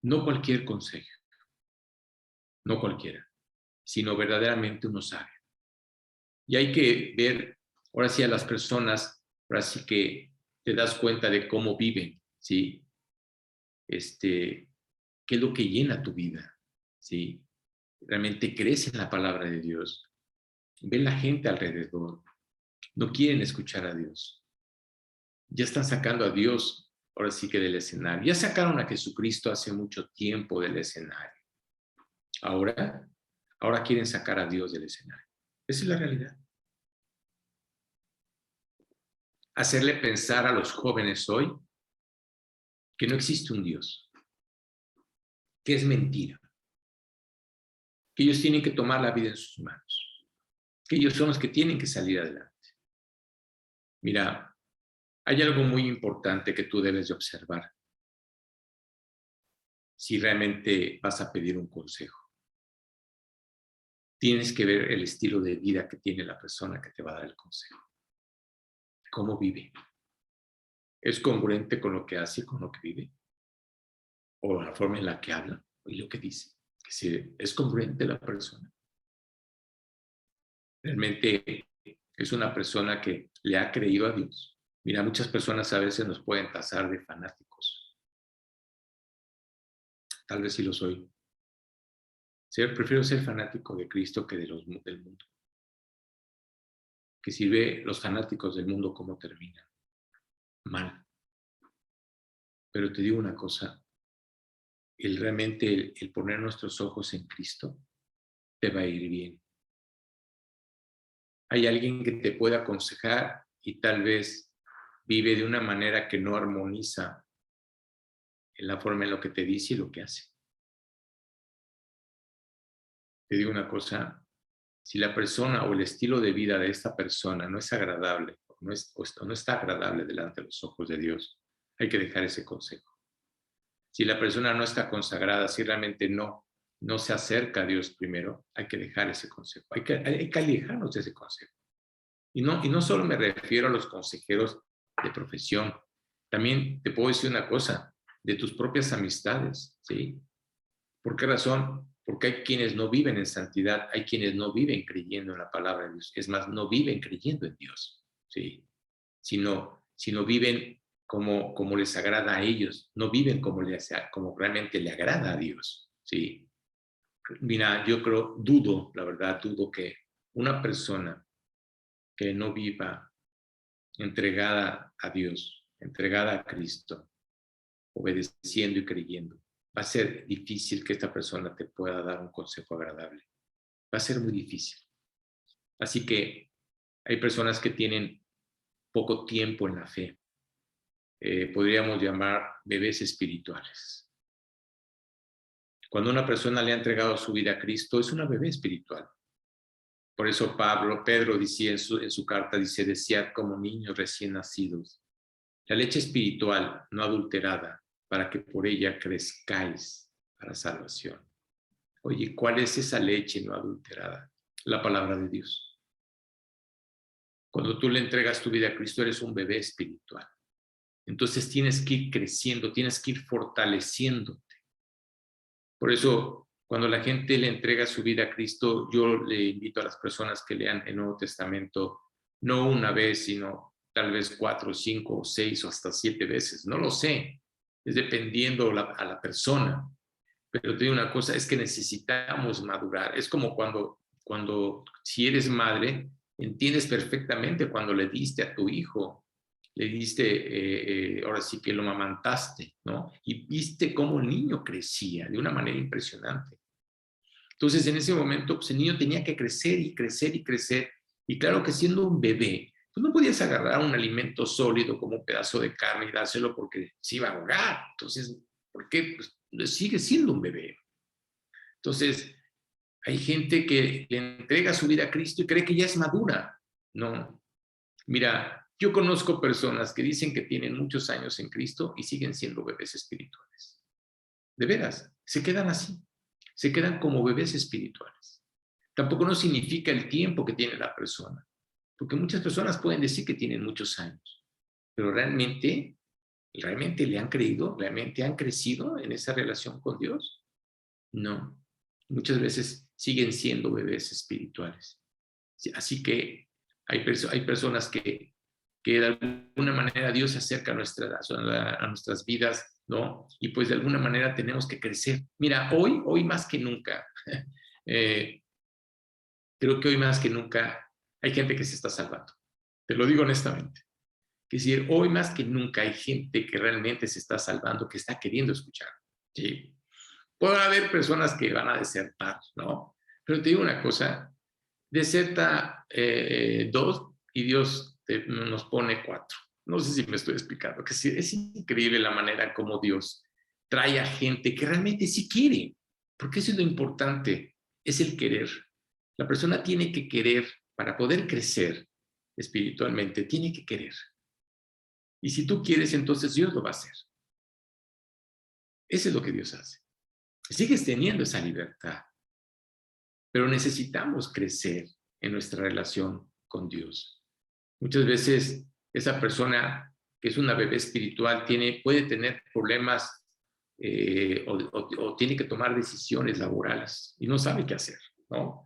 No cualquier consejo, no cualquiera, sino verdaderamente uno sabe. Y hay que ver, ahora sí, a las personas, ahora sí que te das cuenta de cómo viven, ¿sí? ¿Qué es lo que llena tu vida? ¿Sí? ¿Realmente crees en la palabra de Dios? Ve la gente alrededor, no quieren escuchar a Dios. Ya están sacando a Dios, ahora sí que del escenario. Ya sacaron a Jesucristo hace mucho tiempo del escenario. Ahora quieren sacar a Dios del escenario. Esa es la realidad. Hacerle pensar a los jóvenes hoy que no existe un Dios, que es mentira, que ellos tienen que tomar la vida en sus manos, que ellos son los que tienen que salir adelante. Mira, hay algo muy importante que tú debes de observar si realmente vas a pedir un consejo. Tienes que ver el estilo de vida que tiene la persona que te va a dar el consejo. ¿Cómo vive? ¿Es congruente con lo que hace, con lo que vive? ¿O la forma en la que habla y lo que dice? Que si es congruente la persona. Realmente es una persona que le ha creído a Dios. Mira, muchas personas a veces nos pueden tasar de fanáticos. Tal vez sí lo soy. Prefiero ser fanático de Cristo que del mundo. Que si ve los fanáticos del mundo cómo terminan. Mal. Pero te digo una cosa, realmente el poner nuestros ojos en Cristo te va a ir bien. Hay alguien que te puede aconsejar y tal vez vive de una manera que no armoniza en la forma en lo que te dice y lo que hace. Te digo una cosa, si la persona o el estilo de vida de esta persona no es agradable, no está agradable delante de los ojos de Dios, hay que dejar ese consejo. Si la persona no está consagrada, si realmente no se acerca a Dios primero, hay que dejar ese consejo. Hay que alejarnos de ese consejo. Y no solo me refiero a los consejeros de profesión. También te puedo decir una cosa, de tus propias amistades, ¿sí? ¿Por qué razón? Porque hay quienes no viven en santidad, hay quienes no viven creyendo en la palabra de Dios. Es más, no viven creyendo en Dios, ¿sí? Sino viven como les agrada a ellos, no viven como realmente le agrada a Dios, ¿sí? Mira, la verdad, dudo que una persona que no viva entregada a Dios, entregada a Cristo, obedeciendo y creyendo, va a ser difícil que esta persona te pueda dar un consejo agradable. Va a ser muy difícil. Así que hay personas que tienen poco tiempo en la fe. Podríamos llamar bebés espirituales. Cuando una persona le ha entregado su vida a Cristo, es una bebé espiritual. Por eso Pedro decía en su carta, dice, desead como niños recién nacidos la leche espiritual no adulterada, para que por ella crezcáis para salvación. Oye, ¿cuál es esa leche no adulterada? La palabra de Dios. Cuando tú le entregas tu vida a Cristo, eres un bebé espiritual. Entonces tienes que ir creciendo, tienes que ir fortaleciéndote. Por eso, cuando la gente le entrega su vida a Cristo, yo le invito a las personas que lean el Nuevo Testamento, no una vez, sino tal vez 4, 5, 6 o hasta 7 veces. No lo sé, es dependiendo a la persona. Pero te digo una cosa, es que necesitamos madurar. Es como cuando si eres madre, entiendes perfectamente cuando le diste a tu hijo, le diste, ahora sí que lo amamantaste, ¿no? Y viste cómo el niño crecía de una manera impresionante. Entonces, en ese momento, pues el niño tenía que crecer y crecer y crecer. Y claro que siendo un bebé, pues no podías agarrar un alimento sólido como un pedazo de carne y dárselo porque se iba a ahogar. Entonces, ¿por qué? Pues sigue siendo un bebé. Entonces, hay gente que le entrega su vida a Cristo y cree que ya es madura. No. Mira, yo conozco personas que dicen que tienen muchos años en Cristo y siguen siendo bebés espirituales. De veras, se quedan así. Se quedan como bebés espirituales. Tampoco no significa el tiempo que tiene la persona, porque muchas personas pueden decir que tienen muchos años, pero realmente le han creído, realmente han crecido en esa relación con Dios. No, muchas veces siguen siendo bebés espirituales. Así que hay personas que de alguna manera Dios se acerca a nuestras vidas, ¿no? Y pues de alguna manera tenemos que crecer. Mira, hoy más que nunca, eh, creo que hoy más que nunca hay gente que se está salvando. Te lo digo honestamente. Es decir, hoy más que nunca hay gente que realmente se está salvando, que está queriendo escuchar. ¿Sí? Puede haber personas que van a desertar, ¿no? Pero te digo una cosa, deserta dos y Dios nos pone cuatro. No sé si me estoy explicando, que sí, es increíble la manera como Dios trae a gente que realmente sí quiere, porque eso es lo importante, es el querer. La persona tiene que querer para poder crecer espiritualmente, tiene que querer. Y si tú quieres, entonces Dios lo va a hacer. Eso es lo que Dios hace. Sigues teniendo esa libertad, pero necesitamos crecer en nuestra relación con Dios. Muchas veces esa persona que es una bebé espiritual puede tener problemas o tiene que tomar decisiones laborales y no sabe qué hacer, ¿no?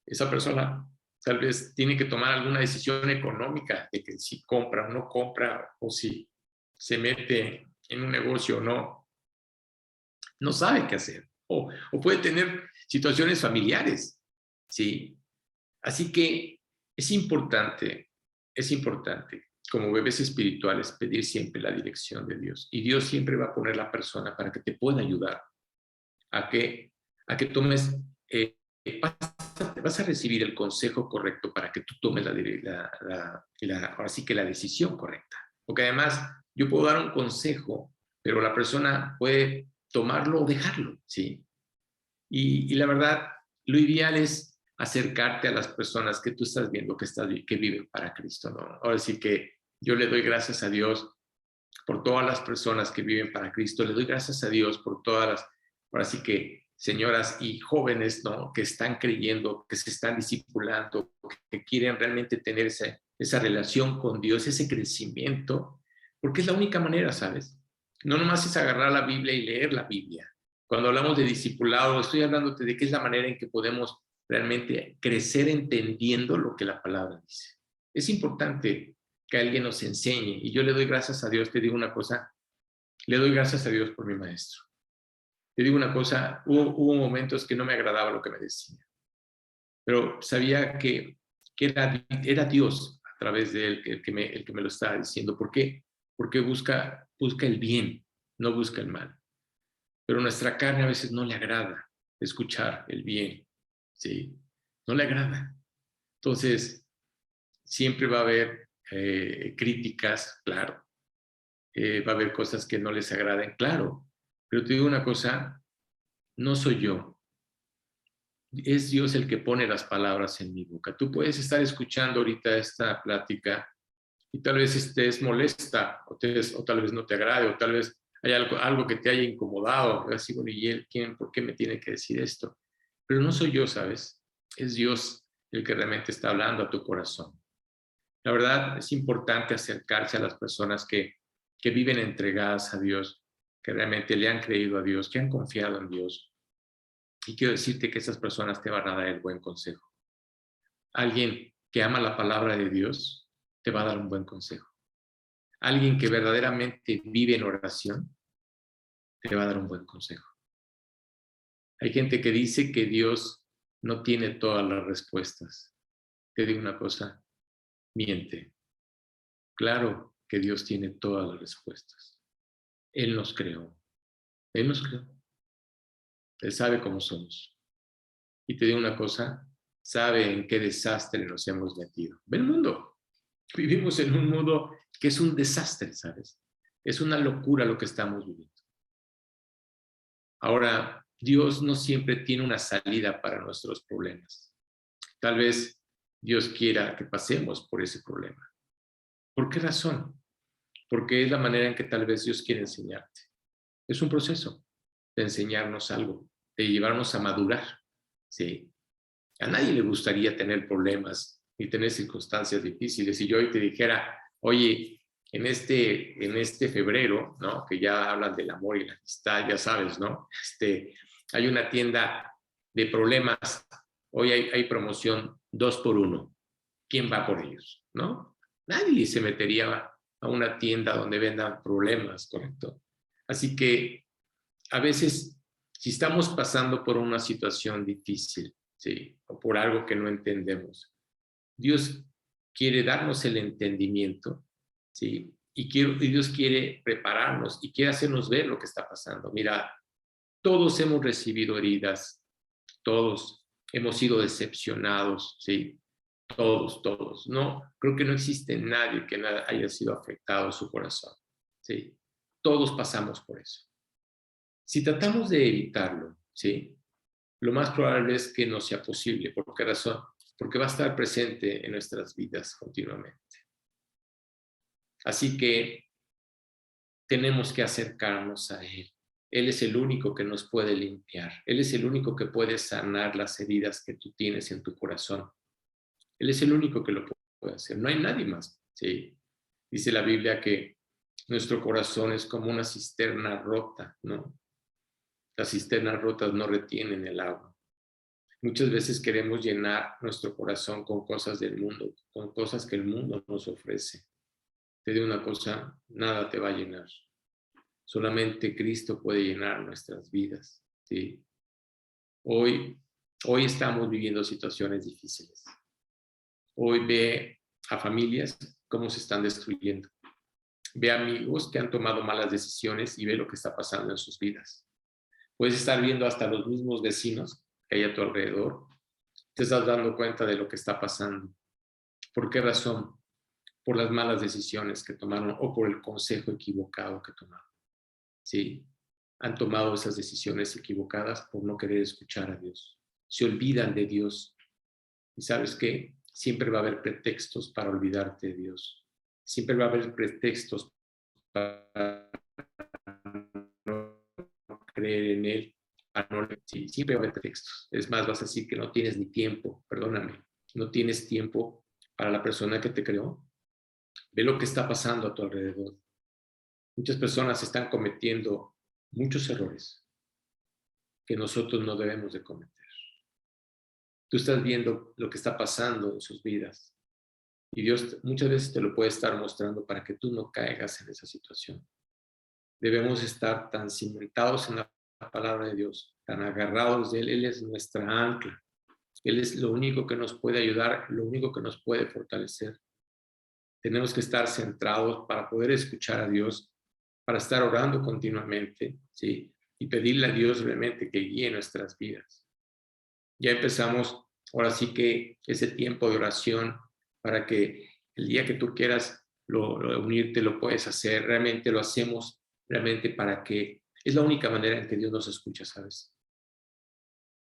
Esa persona tal vez tiene que tomar alguna decisión económica de que si compra o no compra o si se mete en un negocio o no, no sabe qué hacer. O puede tener situaciones familiares, ¿sí? Así que es importante, como bebés espirituales, pedir siempre la dirección de Dios. Y Dios siempre va a poner la persona para que te pueda ayudar a que tomes, vas a recibir el consejo correcto para que tú tomes ahora sí que la decisión correcta. Porque además yo puedo dar un consejo, pero la persona puede tomarlo o dejarlo, ¿sí? Y la verdad, lo ideal es acercarte a las personas que tú estás viendo que viven para Cristo, ¿no? Ahora sí que yo le doy gracias a Dios por todas las personas que viven para Cristo, le doy gracias a Dios por todas las, ahora sí que señoras y jóvenes, ¿no? Que están creyendo, que se están discipulando, que quieren realmente tener esa relación con Dios, ese crecimiento, porque es la única manera, ¿sabes? No nomás es agarrar la Biblia y leer la Biblia. Cuando hablamos de discipulado, estoy hablándote de que es la manera en que podemos realmente crecer entendiendo lo que la palabra dice. Es importante que alguien nos enseñe. Y yo le doy gracias a Dios, te digo una cosa, le doy gracias a Dios por mi maestro. Te digo una cosa, hubo momentos que no me agradaba lo que me decía, pero sabía que era Dios a través de él el que me lo estaba diciendo. ¿Por qué? Porque busca el bien, no busca el mal. Pero nuestra carne a veces no le agrada escuchar el bien, ¿sí? No le agrada. Entonces, siempre va a haber críticas, claro, va a haber cosas que no les agraden, claro, pero te digo una cosa, no soy yo, es Dios el que pone las palabras en mi boca. Tú puedes estar escuchando ahorita esta plática y tal vez estés molesta o tal vez no te agrade o tal vez hay algo que te haya incomodado. Así, bueno, ¿y él por qué me tiene que decir esto? Pero no soy yo, ¿sabes? Es Dios el que realmente está hablando a tu corazón. La verdad es importante acercarse a las personas que viven entregadas a Dios, que realmente le han creído a Dios, que han confiado en Dios. Y quiero decirte que esas personas te van a dar el buen consejo. Alguien que ama la palabra de Dios te va a dar un buen consejo. Alguien que verdaderamente vive en oración te va a dar un buen consejo. Hay gente que dice que Dios no tiene todas las respuestas. Te digo una cosa, miente. Claro que Dios tiene todas las respuestas. Él nos creó. Él nos creó. Él sabe cómo somos. Y te digo una cosa, sabe en qué desastre nos hemos metido. Ve el mundo. Vivimos en un mundo que es un desastre, ¿sabes? Es una locura lo que estamos viviendo. Ahora, Dios no siempre tiene una salida para nuestros problemas. Tal vez Dios quiera que pasemos por ese problema. ¿Por qué razón? Porque es la manera en que tal vez Dios quiere enseñarte. Es un proceso de enseñarnos algo, de llevarnos a madurar. ¿Sí? A nadie le gustaría tener problemas ni tener circunstancias difíciles. Si yo hoy te dijera, oye, en este febrero, ¿no? Que ya hablan del amor y la amistad, ya sabes, ¿no? Hay una tienda de problemas. Hoy hay promoción 2 por 1. ¿Quién va por ellos? ¿No? Nadie se metería a una tienda donde vendan problemas, ¿correcto? Así que a veces, si estamos pasando por una situación difícil, ¿sí? O por algo que no entendemos, Dios quiere darnos el entendimiento, ¿sí? Y Dios quiere prepararnos y quiere hacernos ver lo que está pasando. Mira, todos hemos recibido heridas, todos hemos sido decepcionados, ¿sí? Todos. No, creo que no existe nadie que haya sido afectado a su corazón, ¿sí? Todos pasamos por eso. Si tratamos de evitarlo, ¿sí? Lo más probable es que no sea posible. ¿Por qué razón? Porque va a estar presente en nuestras vidas continuamente. Así que tenemos que acercarnos a Él. Él es el único que nos puede limpiar. Él es el único que puede sanar las heridas que tú tienes en tu corazón. Él es el único que lo puede hacer. No hay nadie más. ¿Sí? Dice la Biblia que nuestro corazón es como una cisterna rota, ¿no? Las cisternas rotas no retienen el agua. Muchas veces queremos llenar nuestro corazón con cosas del mundo, con cosas que el mundo nos ofrece. Te digo una cosa, nada te va a llenar. Solamente Cristo puede llenar nuestras vidas. ¿Sí? Hoy estamos viviendo situaciones difíciles. Hoy ve a familias cómo se están destruyendo. Ve a amigos que han tomado malas decisiones y ve lo que está pasando en sus vidas. Puedes estar viendo hasta los mismos vecinos que hay a tu alrededor. Te estás dando cuenta de lo que está pasando. ¿Por qué razón? Por las malas decisiones que tomaron o por el consejo equivocado que tomaron. ¿Sí? Han tomado esas decisiones equivocadas por no querer escuchar a Dios. Se olvidan de Dios. Y sabes qué? Siempre va a haber pretextos para olvidarte de Dios. Siempre va a haber pretextos para no creer en Él. Sí, siempre va a haber pretextos. Es más, vas a decir que no tienes ni tiempo, perdóname, no tienes tiempo para la persona que te creó. Ve lo que está pasando a tu alrededor. Muchas personas están cometiendo muchos errores que nosotros no debemos de cometer. Tú estás viendo lo que está pasando en sus vidas y Dios muchas veces te lo puede estar mostrando para que tú no caigas en esa situación. Debemos estar tan cimentados en la palabra de Dios, tan agarrados de Él. Él es nuestra ancla. Él es lo único que nos puede ayudar, lo único que nos puede fortalecer. Tenemos que estar centrados para poder escuchar a Dios, para estar orando continuamente, ¿sí? Y pedirle a Dios realmente que guíe nuestras vidas. Ya empezamos, ahora sí que ese tiempo de oración para que el día que tú quieras unirte lo puedes hacer, realmente lo hacemos realmente para que es la única manera en que Dios nos escucha, ¿sabes?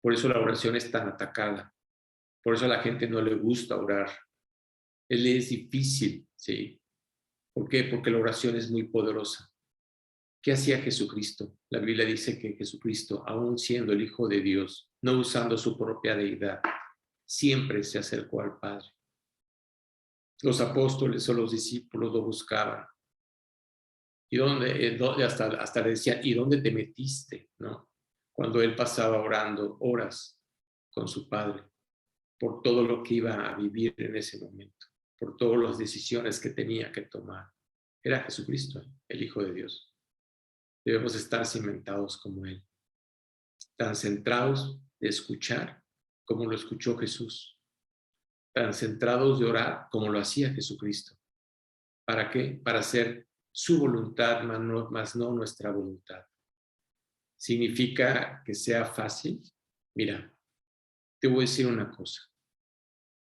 Por eso la oración es tan atacada, por eso a la gente no le gusta orar, él es difícil, ¿sí? ¿Por qué? Porque la oración es muy poderosa. ¿Qué hacía Jesucristo? La Biblia dice que Jesucristo, aún siendo el Hijo de Dios, no usando su propia deidad, siempre se acercó al Padre. Los apóstoles o los discípulos lo buscaban. ¿Y hasta le decían, ¿y dónde te metiste? ¿No? Cuando él pasaba orando horas con su Padre por todo lo que iba a vivir en ese momento, por todas las decisiones que tenía que tomar. Era Jesucristo, el Hijo de Dios. Debemos estar cimentados como Él, tan centrados de escuchar como lo escuchó Jesús, tan centrados de orar como lo hacía Jesucristo. ¿Para qué? Para hacer su voluntad, más no nuestra voluntad. ¿Significa que sea fácil? Mira, te voy a decir una cosa.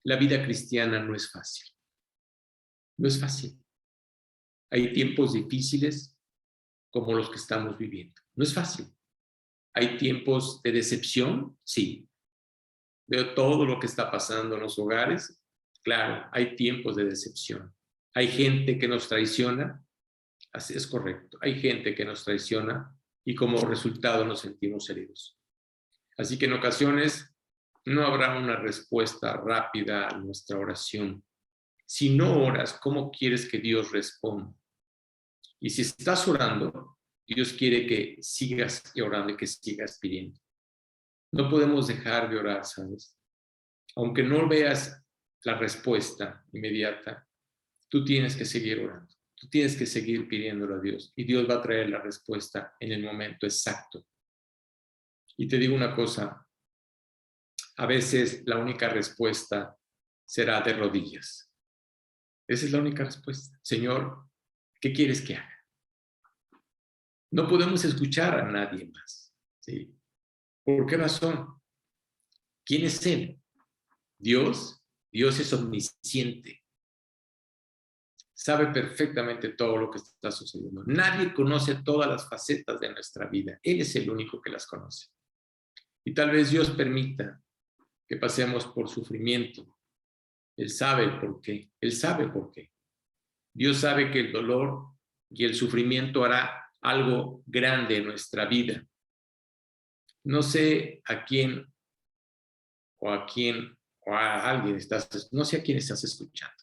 La vida cristiana no es fácil. No es fácil. Hay tiempos difíciles como los que estamos viviendo. No es fácil. Hay tiempos de decepción, sí. Veo todo lo que está pasando en los hogares. Claro, hay tiempos de decepción. Hay gente que nos traiciona. Así es correcto. Hay gente que nos traiciona y como resultado nos sentimos heridos. Así que en ocasiones no habrá una respuesta rápida a nuestra oración. Si no oras, ¿cómo quieres que Dios responda? Y si estás orando, Dios quiere que sigas orando y que sigas pidiendo. No podemos dejar de orar, ¿sabes? Aunque no veas la respuesta inmediata, tú tienes que seguir orando. Tú tienes que seguir pidiéndole a Dios y Dios va a traer la respuesta en el momento exacto. Y te digo una cosa, a veces la única respuesta será de rodillas. Esa es la única respuesta. Señor, ¿qué quieres que haga? No podemos escuchar a nadie más. ¿Sí? ¿Por qué razón? ¿Quién es Él? Dios. Dios es omnisciente. Sabe perfectamente todo lo que está sucediendo. Nadie conoce todas las facetas de nuestra vida. Él es el único que las conoce. Y tal vez Dios permita que pasemos por sufrimiento. Él sabe el por qué. Él sabe por qué. Dios sabe que el dolor y el sufrimiento hará algo grande en nuestra vida. No sé a quién o a alguien no sé a quién estás escuchando.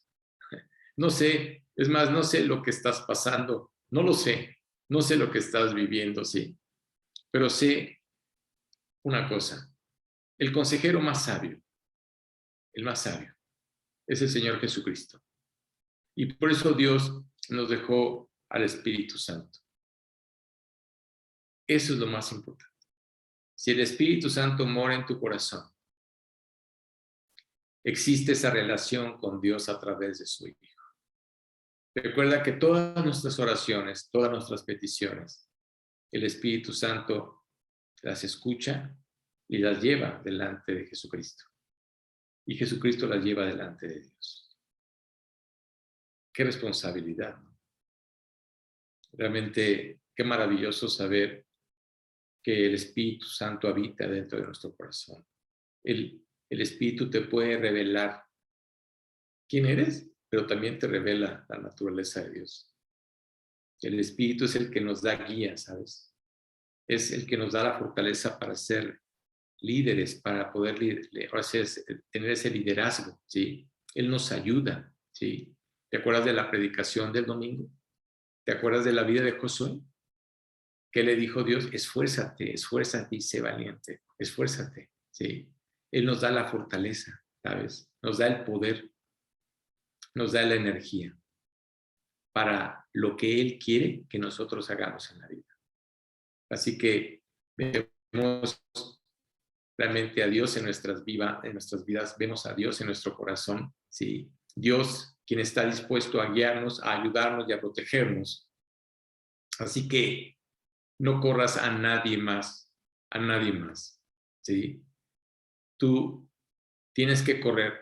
No sé, es más, no sé lo que estás pasando, no lo sé, no sé lo que estás viviendo, sí, pero sé una cosa, el consejero más sabio, el más sabio, es el Señor Jesucristo. Y por eso Dios nos dejó al Espíritu Santo. Eso es lo más importante. Si el Espíritu Santo mora en tu corazón, existe esa relación con Dios a través de su Hijo. Recuerda que todas nuestras oraciones, todas nuestras peticiones, el Espíritu Santo las escucha y las lleva delante de Jesucristo. Y Jesucristo las lleva delante de Dios. Qué responsabilidad, ¿no? Realmente, qué maravilloso saber que el Espíritu Santo habita dentro de nuestro corazón. El Espíritu te puede revelar quién eres, pero también te revela la naturaleza de Dios. El Espíritu es el que nos da guía, ¿sabes? Es el que nos da la fortaleza para ser líderes, para poder tener ese liderazgo, ¿sí? Él nos ayuda, ¿sí? ¿Te acuerdas de la predicación del domingo? ¿Te acuerdas de la vida de Josué? ¿Qué le dijo Dios? Esfuérzate, esfuérzate y sé valiente, esfuérzate, ¿sí? Él nos da la fortaleza, ¿sabes? Nos da el poder, nos da la energía para lo que Él quiere que nosotros hagamos en la vida. Así que vemos realmente a Dios en nuestras vidas, vemos a Dios en nuestro corazón, ¿sí? Dios, quien está dispuesto a guiarnos, a ayudarnos y a protegernos. Así que no corras a nadie más, ¿sí? Tú tienes que correr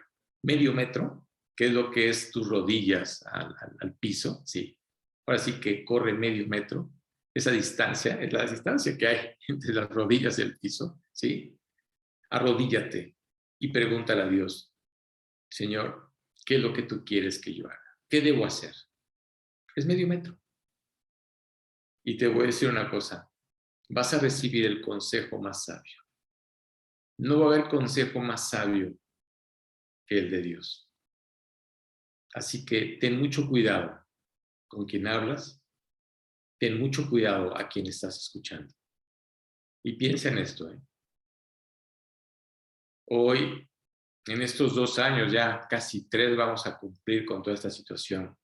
medio metro, que es lo que es tus rodillas al piso, ¿sí? Ahora sí que corre medio metro. Esa distancia es la distancia que hay entre las rodillas y el piso, ¿sí? Arrodíllate y pregúntale a Dios, Señor, ¿qué es lo que tú quieres que yo haga? ¿Qué debo hacer? Es medio metro. Y te voy a decir una cosa, vas a recibir el consejo más sabio. No va a haber consejo más sabio que el de Dios. Así que ten mucho cuidado con quien hablas, ten mucho cuidado a quien estás escuchando. Y piensa en esto, ¿eh? Hoy, en estos 2 años, ya casi 3 vamos a cumplir con toda esta situación.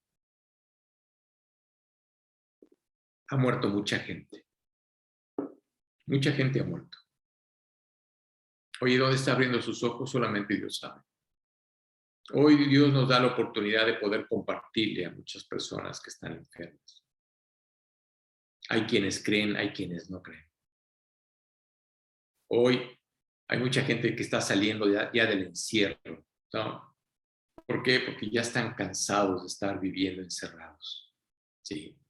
Ha muerto mucha gente. Mucha gente ha muerto. Hoy, ¿dónde está abriendo sus ojos? Solamente Dios sabe. Hoy Dios nos da la oportunidad de poder compartirle a muchas personas que están enfermas. Hay quienes creen, hay quienes no creen. Hoy hay mucha gente que está saliendo ya del encierro, ¿no? ¿Por qué? Porque ya están cansados de estar viviendo encerrados. Sí.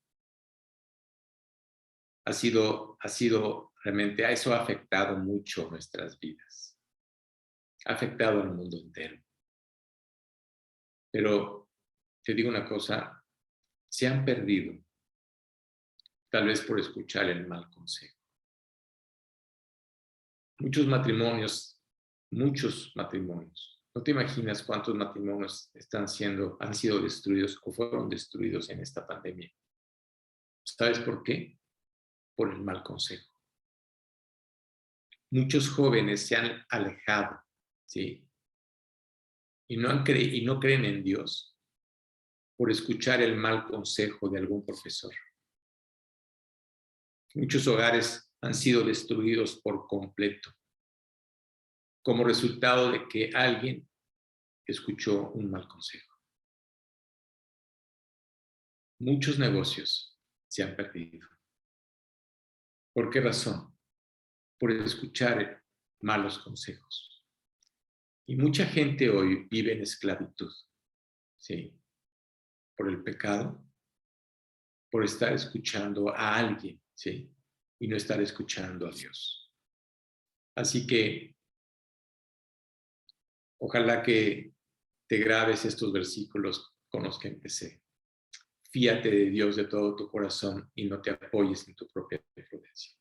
Ha sido realmente, eso ha afectado mucho nuestras vidas. Ha afectado al mundo entero. Pero te digo una cosa, se han perdido, tal vez por escuchar el mal consejo. Muchos matrimonios, no te imaginas cuántos matrimonios han sido destruidos o fueron destruidos en esta pandemia. ¿Sabes por qué? Por el mal consejo. Muchos jóvenes se han alejado, ¿sí? Y no creen en Dios por escuchar el mal consejo de algún profesor. Muchos hogares han sido destruidos por completo como resultado de que alguien escuchó un mal consejo. Muchos negocios se han perdido. ¿Por qué razón? Por escuchar malos consejos. Y mucha gente hoy vive en esclavitud, ¿sí? Por el pecado, por estar escuchando a alguien, ¿sí? Y no estar escuchando a Dios. Así que ojalá que te grabes estos versículos con los que empecé. Fíate de Dios de todo tu corazón y no te apoyes en tu propia prudencia.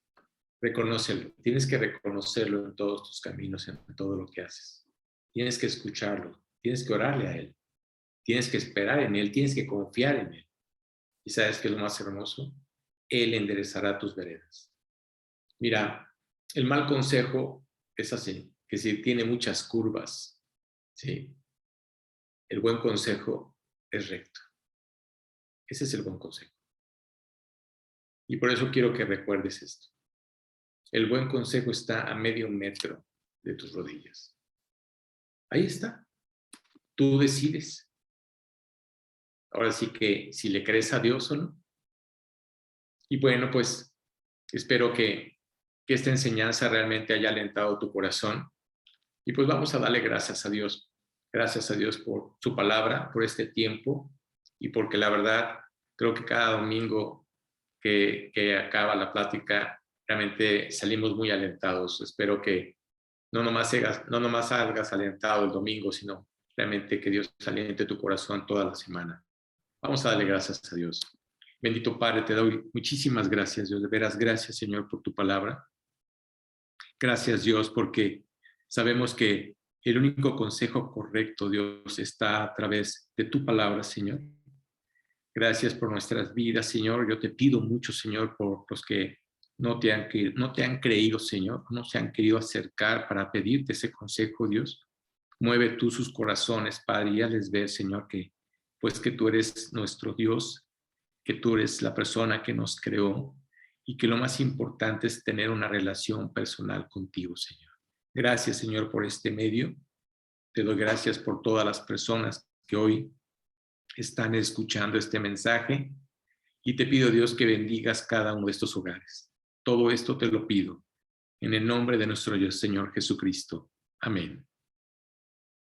Reconócelo. Tienes que reconocerlo en todos tus caminos, en todo lo que haces. Tienes que escucharlo. Tienes que orarle a Él. Tienes que esperar en Él. Tienes que confiar en Él. ¿Y sabes qué es lo más hermoso? Él enderezará tus veredas. Mira, el mal consejo es así, que si tiene muchas curvas, ¿sí? El buen consejo es recto. Ese es el buen consejo. Y por eso quiero que recuerdes esto. El buen consejo está a medio metro de tus rodillas. Ahí está. Tú decides. Ahora sí que si le crees a Dios o no. Y bueno, pues espero que esta enseñanza realmente haya alentado tu corazón. Y pues vamos a darle gracias a Dios. Gracias a Dios por su palabra, por este tiempo y porque la verdad creo que cada domingo que acaba la plática realmente salimos muy alentados. Espero que no nomás salgas alentado el domingo, sino realmente que Dios aliente tu corazón toda la semana. Vamos a darle gracias a Dios. Bendito Padre, te doy muchísimas gracias, Dios. De veras, gracias, Señor, por tu palabra. Gracias, Dios, porque sabemos que el único consejo correcto, Dios, está a través de tu palabra, Señor. Gracias por nuestras vidas, Señor. Yo te pido mucho, Señor, por los que no te han creído, Señor, no se han querido acercar para pedirte ese consejo, Dios. Mueve tú sus corazones, Padre, y hazles ver, Señor, que tú eres nuestro Dios, que tú eres la persona que nos creó y que lo más importante es tener una relación personal contigo, Señor. Gracias, Señor, por este medio. Te doy gracias por todas las personas que hoy están escuchando este mensaje y te pido, Dios, que bendigas cada uno de estos hogares. Todo esto te lo pido en el nombre de nuestro Dios, Señor Jesucristo. Amén.